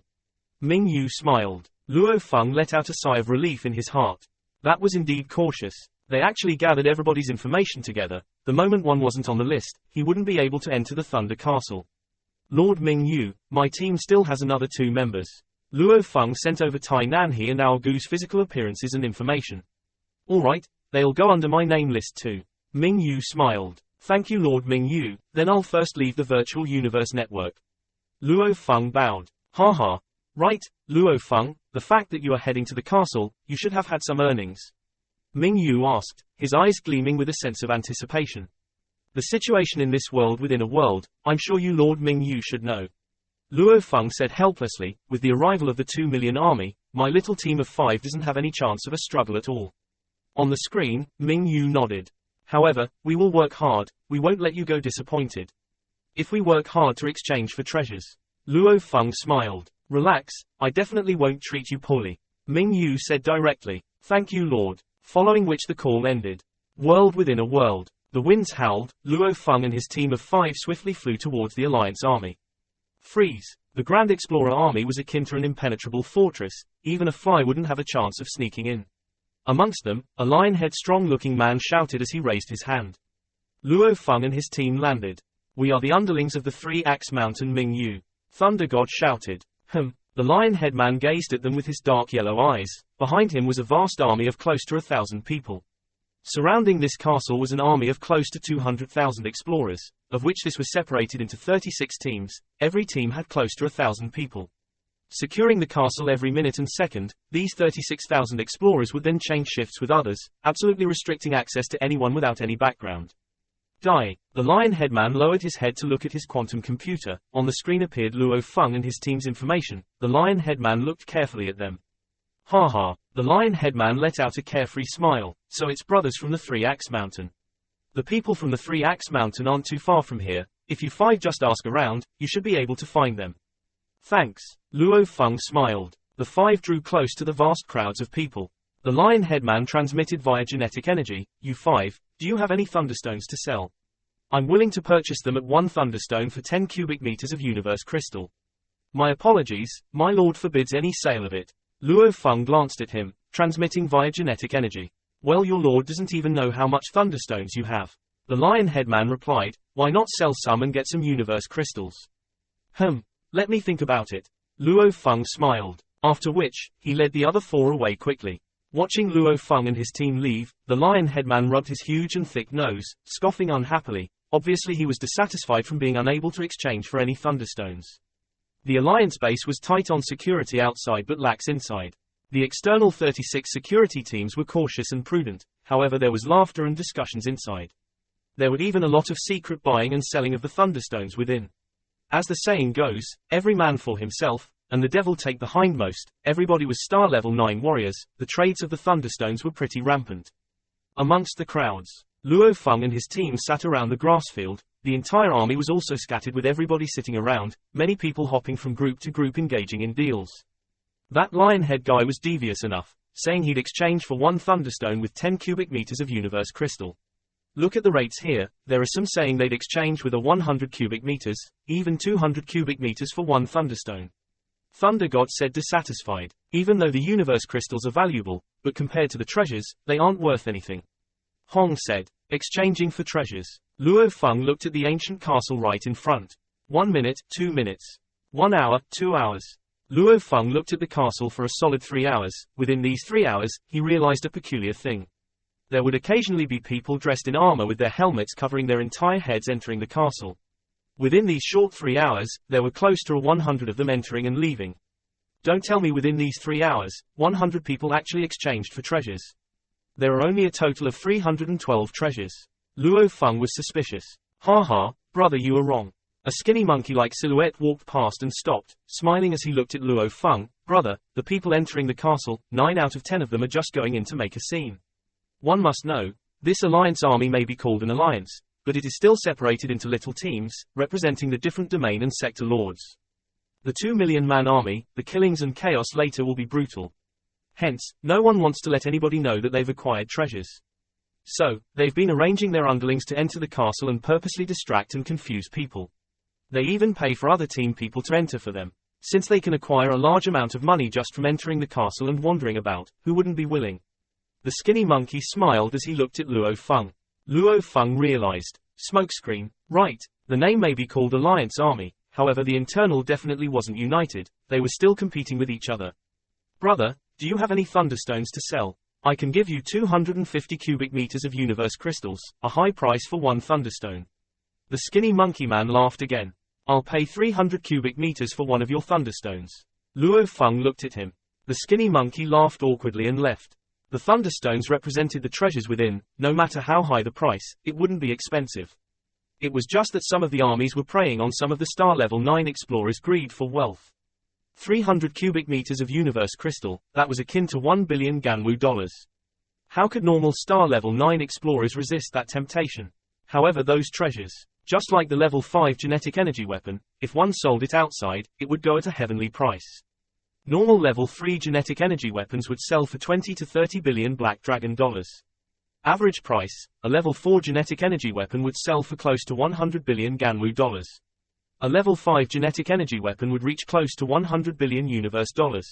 Mingyu smiled. Luo Feng let out a sigh of relief in his heart. That was indeed cautious. They actually gathered everybody's information together. The moment one wasn't on the list, he wouldn't be able to enter the Thunder Castle. Lord Mingyu, my team still has another 2 members. Luo Feng sent over Tai Nanhe and Ao Gu's physical appearances and information. Alright, they'll go under my name list too. Mingyu smiled. Thank you Lord Mingyu, then I'll first leave the Virtual Universe Network. Luo Feng bowed. Haha. Right, Luo Feng, the fact that you are heading to the castle, you should have had some earnings. Mingyu asked, his eyes gleaming with a sense of anticipation. The situation in this world within a world, I'm sure you Lord Mingyu should know. Luo Feng said helplessly, with the arrival of the 2 million army, my little team of 5 doesn't have any chance of a struggle at all. On the screen, Mingyu nodded. However, we will work hard, we won't let you go disappointed. If we work hard to exchange for treasures. Luo Feng smiled. Relax, I definitely won't treat you poorly. Mingyu said directly. Thank you Lord. Following which the call ended. World within a world. The winds howled. Luo Feng and his team of 5 swiftly flew towards the Alliance army. Freeze. The Grand Explorer army was akin to an impenetrable fortress. Even a fly wouldn't have a chance of sneaking in. Amongst them, a lion-head strong-looking man shouted as he raised his hand. Luo Feng and his team landed. We are the underlings of the Three-Axe Mountain Ming Yu. Thunder God shouted. The lion-head man gazed at them with his dark yellow eyes. Behind him was a vast army of close to 1,000 people. Surrounding this castle was an army of close to 200,000 explorers, of which this was separated into 36 teams. Every team had close to 1,000 people. Securing the castle every minute and second, these 36,000 explorers would then change shifts with others, absolutely restricting access to anyone without any background. The lion-head man lowered his head to look at his quantum computer. On the screen appeared Luo Feng and his team's information. The lion-head man looked carefully at them. Ha. The lion-head man let out a carefree smile. So it's brothers from the Three-Axe Mountain. The people from the Three-Axe Mountain aren't too far from here. If you five just ask around, you should be able to find them. Thanks. Luo Feng smiled. The five drew close to the vast crowds of people. The lion-head man transmitted via genetic energy. You five, do you have any thunderstones to sell? I'm willing to purchase them at 1 thunderstone for 10 cubic meters of universe crystal. My apologies, my lord forbids any sale of it. Luo Feng glanced at him, transmitting via genetic energy. Well, your lord doesn't even know how much thunderstones you have. The lion-head man replied, why not sell some and get some universe crystals? Let me think about it. Luo Feng smiled. After which, he led the other 4 away quickly. Watching Luo Feng and his team leave, the lion-head man rubbed his huge and thick nose, scoffing unhappily. Obviously he was dissatisfied from being unable to exchange for any thunderstones. The alliance base was tight on security outside but lax inside. The external 36 security teams were cautious and prudent, however there was laughter and discussions inside. There were even a lot of secret buying and selling of the thunderstones within. As the saying goes, every man for himself, and the devil take the hindmost. Everybody was star level 9 warriors. The trades of the thunderstones were pretty rampant. Amongst the crowds, Luo Feng and his team sat around the grass field. The entire army was also scattered with everybody sitting around, many people hopping from group to group engaging in deals. That lion-head guy was devious enough, saying he'd exchange for 1 thunderstone with 10 cubic meters of universe crystal. Look at the rates here. There are some saying they'd exchange with a 100 cubic meters, even 200 cubic meters for 1 thunderstone. Thunder God said dissatisfied. Even though the universe crystals are valuable, but compared to the treasures, they aren't worth anything. Hong said, exchanging for treasures. Luo Feng looked at the ancient castle right in front. 1 minute, 2 minutes. 1 hour, 2 hours. Luo Feng looked at the castle for a solid 3 hours. Within these 3 hours, he realized a peculiar thing. There would occasionally be people dressed in armor with their helmets covering their entire heads entering the castle. Within these short 3 hours, there were close to 100 of them entering and leaving. Don't tell me within these 3 hours, 100 people actually exchanged for treasures. There are only a total of 312 treasures. Luo Feng was suspicious. Ha, brother, you are wrong. A skinny monkey-like silhouette walked past and stopped, smiling as he looked at Luo Feng. Brother, the people entering the castle, 9 out of 10 of them are just going in to make a scene. One must know, this alliance army may be called an alliance, but it is still separated into little teams, representing the different domain and sector lords. The 2 million-man army, the killings and chaos later will be brutal. Hence, no one wants to let anybody know that they've acquired treasures. So, they've been arranging their underlings to enter the castle and purposely distract and confuse people. They even pay for other team people to enter for them. Since they can acquire a large amount of money just from entering the castle and wandering about, who wouldn't be willing? The skinny monkey smiled as he looked at Luo Feng. Luo Feng realized. Smokescreen. Right, the name may be called Alliance Army, however the internal definitely wasn't united, they were still competing with each other. Brother, do you have any thunderstones to sell? I can give you 250 cubic meters of universe crystals, a high price for 1 thunderstone. The skinny monkey man laughed again. I'll pay 300 cubic meters for 1 of your thunderstones. Luo Feng looked at him. The skinny monkey laughed awkwardly and left. The thunderstones represented the treasures within. No matter how high the price, it wouldn't be expensive. It was just that some of the armies were preying on some of the star level 9 explorers' greed for wealth. 300 cubic meters of universe crystal, that was akin to 1 billion Ganwu dollars. How could normal star level 9 explorers resist that temptation? However, those treasures, just like the level 5 genetic energy weapon, if one sold it outside, it would go at a heavenly price. Normal level 3 genetic energy weapons would sell for 20 to 30 billion Black Dragon dollars. Average price, a level 4 genetic energy weapon would sell for close to 100 billion Ganwu dollars. A level 5 genetic energy weapon would reach close to 100 billion universe dollars.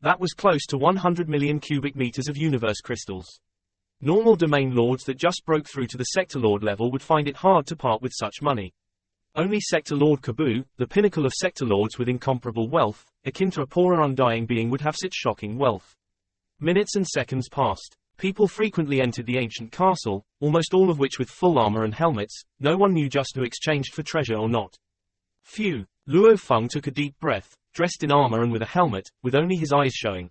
That was close to 100 million cubic meters of universe crystals. Normal domain lords that just broke through to the sector lord level would find it hard to part with such money. Only Sector Lord Kabu, the pinnacle of sector lords with incomparable wealth, akin to a poorer undying being, would have such shocking wealth. Minutes and seconds passed. People frequently entered the ancient castle, almost all of which with full armor and helmets. No one knew just who exchanged for treasure or not. Phew. Luo Feng took a deep breath, dressed in armor and with a helmet, with only his eyes showing.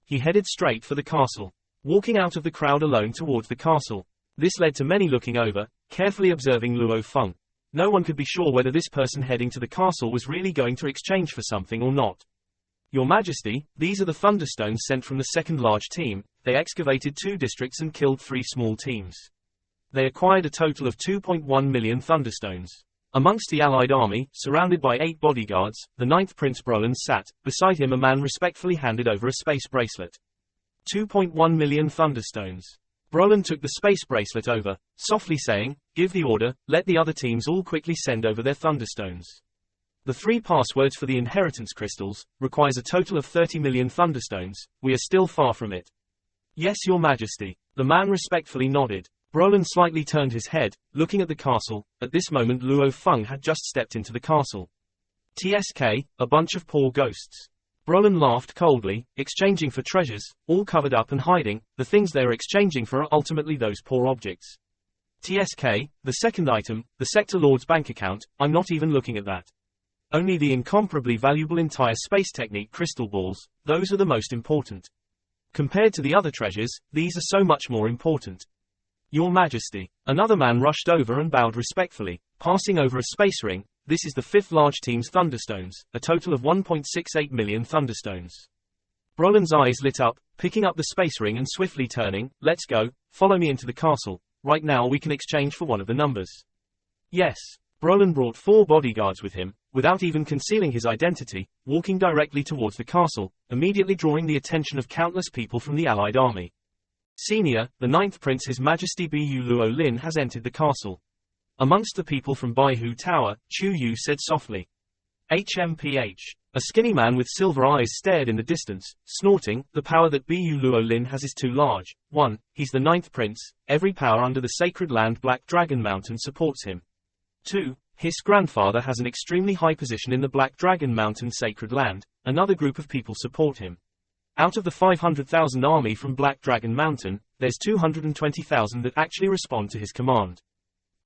He headed straight for the castle, walking out of the crowd alone towards the castle. This led to many looking over, carefully observing Luo Feng. No one could be sure whether this person heading to the castle was really going to exchange for something or not. Your Majesty, these are the Thunderstones sent from the second large team. They excavated 2 districts and killed 3 small teams. They acquired a total of 2.1 million Thunderstones. Amongst the allied army, surrounded by 8 bodyguards, the 9th Prince Brolin sat. Beside him a man respectfully handed over a space bracelet. 2.1 million Thunderstones. Brolin took the space bracelet over, softly saying, "Give the order, let the other teams all quickly send over their Thunderstones." The 3 passwords for the inheritance crystals requires a total of 30 million Thunderstones. We are still far from it. Yes, Your Majesty. The man respectfully nodded. Brolin slightly turned his head, looking at the castle. At this moment Luo Feng had just stepped into the castle. TSK, a bunch of poor ghosts. Brolin laughed coldly, exchanging for treasures, all covered up and hiding. The things they are exchanging for are ultimately those poor objects. TSK, the second item, the Sector Lord's bank account. I'm not even looking at that. Only the incomparably valuable entire space technique crystal balls, those are the most important. Compared to the other treasures, these are so much more important. Your Majesty. Another man rushed over and bowed respectfully, passing over a space ring. This is the 5th large team's Thunderstones, a total of 1.68 million Thunderstones. Brolin's eyes lit up, picking up the space ring and swiftly turning. Let's go, follow me into the castle. Right now we can exchange for one of the numbers. Yes. Brolin brought 4 bodyguards with him, without even concealing his identity, walking directly towards the castle, immediately drawing the attention of countless people from the allied army. Senior, the 9th Prince His Majesty Bu Luo Lin has entered the castle. Amongst the people from Baihu Tower, Chu Yu said softly. HMPH. A skinny man with silver eyes stared in the distance, snorting. The power that Bu Luo Lin has is too large. 1. He's the 9th Prince. Every power under the sacred land Black Dragon Mountain supports him. 2. His grandfather has an extremely high position in the Black Dragon Mountain sacred land. Another group of people support him. Out of the 500,000 army from Black Dragon Mountain, there's 220,000 that actually respond to his command.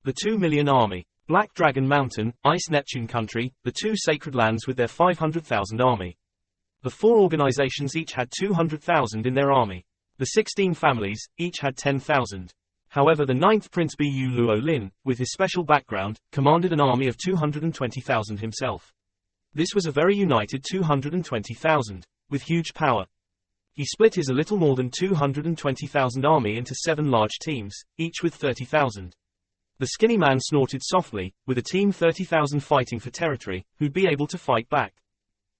The 2 million army. Black Dragon Mountain, Ice Neptune Country, the 2 sacred lands with their 500,000 army. The 4 organizations each had 200,000 in their army. The 16 families, each had 10,000. However, the 9th Prince Bu Luo Lin, with his special background, commanded an army of 220,000 himself. This was a very united 220,000, with huge power. He split his a little more than 220,000 army into 7 large teams, each with 30,000. The skinny man snorted softly, with a team 30,000 fighting for territory, who'd be able to fight back.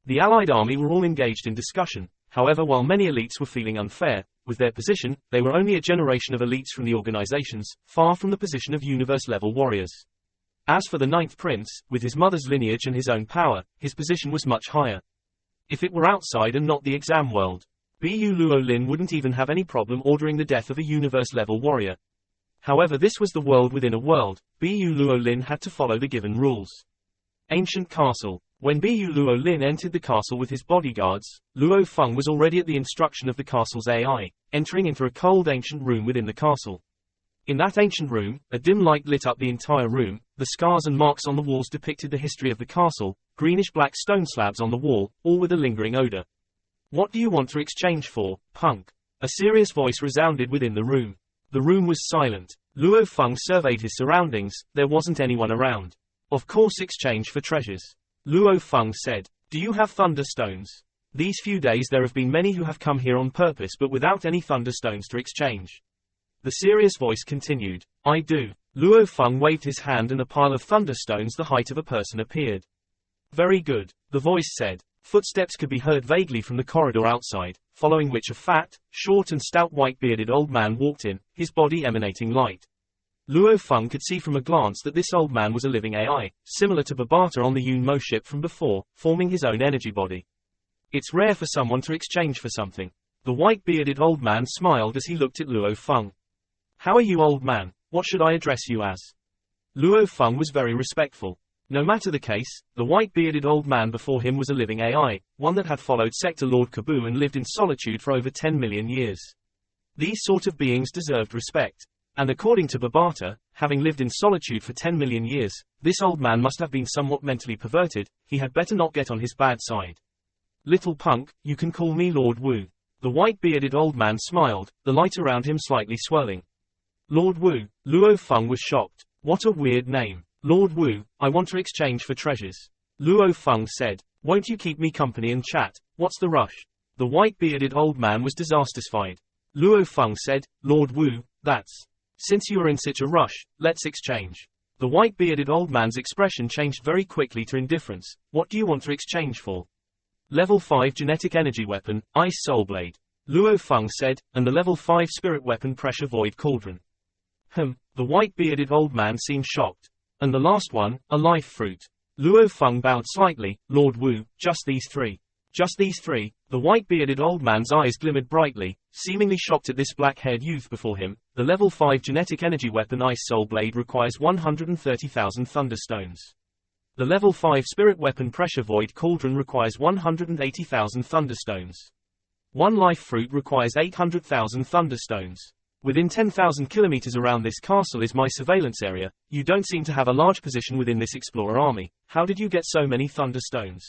The allied army were all engaged in discussion. However, while many elites were feeling unfair with their position, they were only a generation of elites from the organizations, far from the position of universe-level warriors. As for the 9th Prince, with his mother's lineage and his own power, his position was much higher. If it were outside and not the exam world, Bu Luo Lin wouldn't even have any problem ordering the death of a universe-level warrior. However, this was the world within a world. Bu Luo Lin had to follow the given rules. Ancient Castle. When Bu Luo Lin entered the castle with his bodyguards, Luo Feng was already at the instruction of the castle's AI, entering into a cold ancient room within the castle. In that ancient room, a dim light lit up the entire room. The scars and marks on the walls depicted the history of the castle, greenish-black stone slabs on the wall, all with a lingering odor. What do you want to exchange for, punk? A serious voice resounded within the room. The room was silent. Luo Feng surveyed his surroundings. There wasn't anyone around. Of course, exchange for treasures. Luo Feng said. Do you have Thunderstones? These few days there have been many who have come here on purpose but without any Thunderstones to exchange. The serious voice continued. I do. Luo Feng waved his hand and a pile of Thunderstones the height of a person appeared. Very good. The voice said. Footsteps could be heard vaguely from the corridor outside, following which a fat, short and stout white-bearded old man walked in, his body emanating light. Luo Feng could see from a glance that this old man was a living AI, similar to Babata on the Yunmo ship from before, forming his own energy body. It's rare for someone to exchange for something. The white-bearded old man smiled as he looked at Luo Feng. How are you, old man? What should I address you as? Luo Feng was very respectful. No matter the case, the white-bearded old man before him was a living AI, one that had followed Sector Lord Kabu and lived in solitude for over 10 million years. These sort of beings deserved respect. And according to Babata, having lived in solitude for 10 million years, this old man must have been somewhat mentally perverted. He had better not get on his bad side. Little punk, you can call me Lord Wu. The white-bearded old man smiled, the light around him slightly swirling. Lord Wu, Luo Feng was shocked. What a weird name. Lord Wu, I want to exchange for treasures. Luo Feng said. Won't you keep me company and chat? What's the rush? The white-bearded old man was dissatisfied. Luo Feng said, Lord Wu, that's. Since you are in such a rush, let's exchange. The white-bearded old man's expression changed very quickly to indifference. What do you want to exchange for? Level 5 genetic energy weapon, Ice Soul Blade. Luo Feng said, and the level 5 spirit weapon Pressure Void Cauldron. The white-bearded old man seemed shocked. And the last one, a life fruit. Luo Feng bowed slightly. Lord Wu, just these three. Just these three. The white-bearded old man's eyes glimmered brightly, seemingly shocked at this black-haired youth before him. The level 5 genetic energy weapon Ice Soul Blade requires 130,000 thunderstones. The level 5 spirit weapon Pressure Void Cauldron requires 180,000 thunderstones. One life fruit requires 800,000 thunderstones. Within 10,000 kilometers around this castle is my surveillance area. You don't seem to have a large position within this explorer army. How did you get so many thunderstones?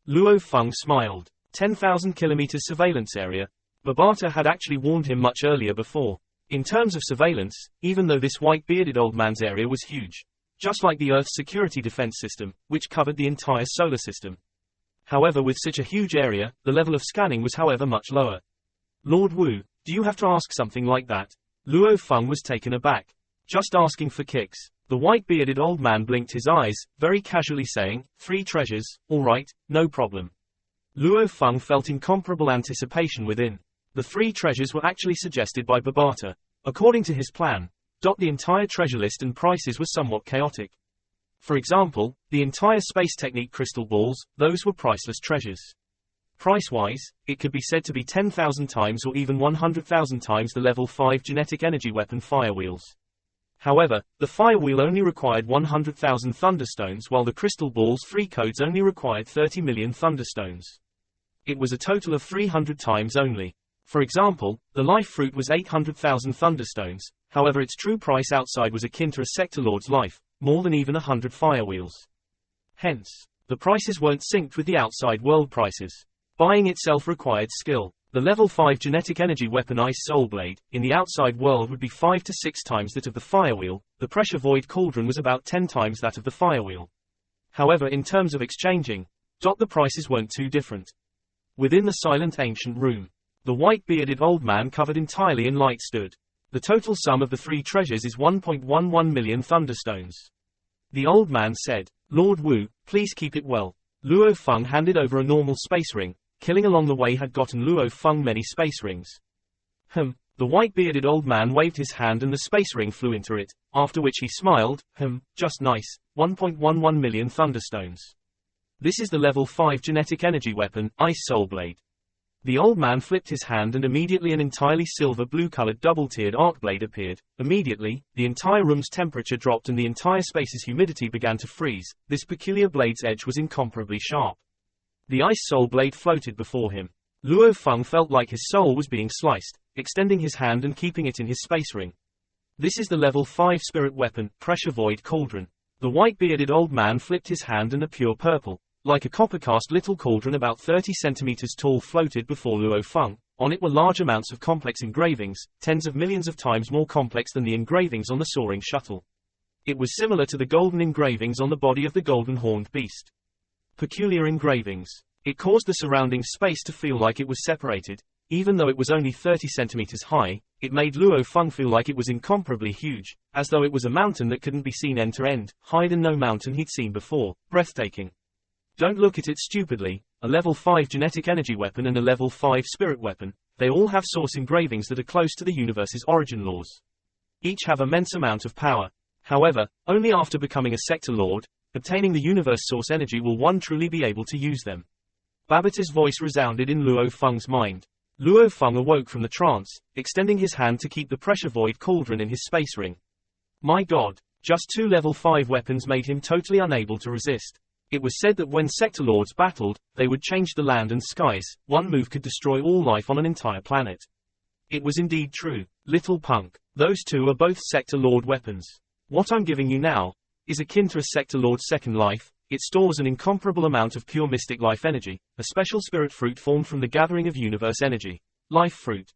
Luo Feng smiled. 10,000 kilometers surveillance area. Babata had actually warned him much earlier before. In terms of surveillance, even though this white-bearded old man's area was huge, just like the Earth's security defense system, which covered the entire solar system. However, with such a huge area, the level of scanning was however much lower. Lord Wu, do you have to ask something like that? Luo Feng was taken aback. Just asking for kicks. The white-bearded old man blinked his eyes, very casually saying, 3 treasures, all right, no problem. Luo Feng felt incomparable anticipation within. The 3 treasures were actually suggested by Babata. According to his plan, the entire treasure list and prices were somewhat chaotic. For example, the entire space technique crystal balls, those were priceless treasures. Price-wise, it could be said to be 10,000 times or even 100,000 times the level 5 genetic energy weapon Firewheels. However, the Firewheel only required 100,000 thunderstones while the crystal ball's free codes only required 30 million thunderstones. It was a total of 300 times only. For example, the life fruit was 800,000 thunderstones, however its true price outside was akin to a Sector Lord's life, more than even 100 Firewheels. Hence, the prices weren't synced with the outside world prices. Buying itself required skill. The level 5 genetic energy weapon Ice Soul Blade, in the outside world would be 5 to 6 times that of the Firewheel. The Pressure Void Cauldron was about 10 times that of the Firewheel. However, in terms of exchanging, the prices weren't too different. Within the silent ancient room, the white-bearded old man covered entirely in light stood. The total sum of the 3 treasures is 1.11 million thunderstones. The old man said, Lord Wu, please keep it well. Luo Feng handed over a normal space ring. Killing along the way had gotten Luo Feng many space rings. The white-bearded old man waved his hand and the space ring flew into it, after which he smiled. Just nice, 1.11 million thunderstones. This is the level 5 genetic energy weapon, Ice Soul Blade. The old man flipped his hand and immediately an entirely silver blue-colored double-tiered arc blade appeared. Immediately, the entire room's temperature dropped and the entire space's humidity began to freeze. This peculiar blade's edge was incomparably sharp. The Ice Soul Blade floated before him. Luo Feng felt like his soul was being sliced, extending his hand and keeping it in his space ring. This is the level 5 spirit weapon, Pressure Void Cauldron. The white-bearded old man flipped his hand and a pure purple, like a copper-cast little cauldron about 30 centimeters tall floated before Luo Feng. On it were large amounts of complex engravings, tens of millions of times more complex than the engravings on the soaring shuttle. It was similar to the golden engravings on the body of the golden horned beast. Peculiar engravings. It caused the surrounding space to feel like it was separated. Even though it was only 30 centimeters high, it made Luo Feng feel like it was incomparably huge, as though it was a mountain that couldn't be seen end to end, higher than no mountain he'd seen before. Breathtaking. Don't look at it stupidly. A level 5 genetic energy weapon and a level 5 spirit weapon, they all have source engravings that are close to the universe's origin laws. Each have immense amount of power. However, only after becoming a Sector Lord, obtaining the universe source energy will one truly be able to use them. Babata's voice resounded in Luo Feng's mind. Luo Feng awoke from the trance, extending his hand to keep the Pressure Void Cauldron in his space ring. My God! Just 2 level 5 weapons made him totally unable to resist. It was said that when sector lords battled, they would change the land and skies. One move could destroy all life on an entire planet. It was indeed true. Little punk. Those two are both sector lord weapons. What I'm giving you now is akin to a sector lord's second life. It stores an incomparable amount of pure mystic life energy, a special spirit fruit formed from the gathering of universe energy. Life fruit.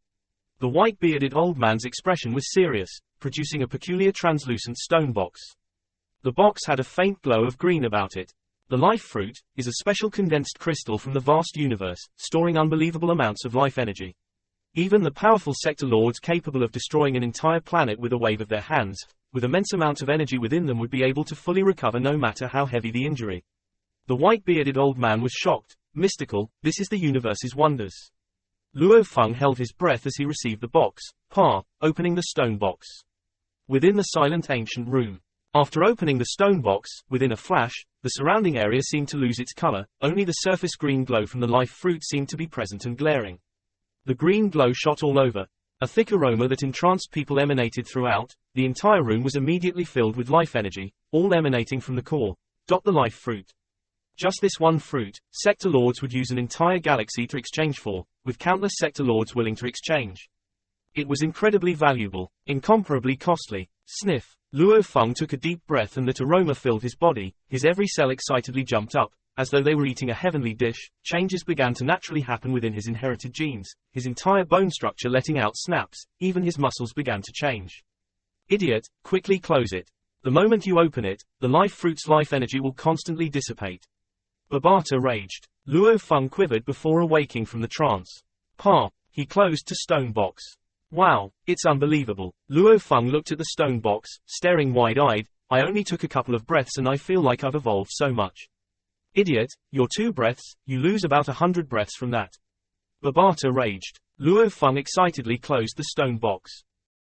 The white-bearded old man's expression was serious, producing a peculiar translucent stone box. The box had a faint glow of green about it. The life fruit is a special condensed crystal from the vast universe, storing unbelievable amounts of life energy. Even the powerful sector lords capable of destroying an entire planet with a wave of their hands, with immense amounts of energy within them, would be able to fully recover no matter how heavy the injury. The white-bearded old man was shocked. Mystical, this is the universe's wonders. Luo Feng held his breath as he received the box, opening the stone box. Within the silent ancient room. After opening the stone box, within a flash, the surrounding area seemed to lose its color, only the surface green glow from the life fruit seemed to be present and glaring. The green glow shot all over. A thick aroma that entranced people emanated throughout. The entire room was immediately filled with life energy, all emanating from the core. The life fruit. Just this one fruit, sector lords would use an entire galaxy to exchange for, with countless sector lords willing to exchange. It was incredibly valuable, incomparably costly. Sniff. Luo Feng took a deep breath and that aroma filled his body. His every cell excitedly jumped up, as though they were eating a heavenly dish. Changes began to naturally happen within his inherited genes, his entire bone structure letting out snaps, even his muscles began to change. Idiot, quickly close it. The moment you open it, the life fruit's life energy will constantly dissipate. Babata raged. Luo Feng quivered before awaking from the trance. He closed the stone box. Wow, it's unbelievable. Luo Feng looked at the stone box, staring wide-eyed. I only took a couple of breaths and I feel like I've evolved so much. Idiot, your 2 breaths, you lose about 100 breaths from that. Babata raged. Luo Feng excitedly closed the stone box.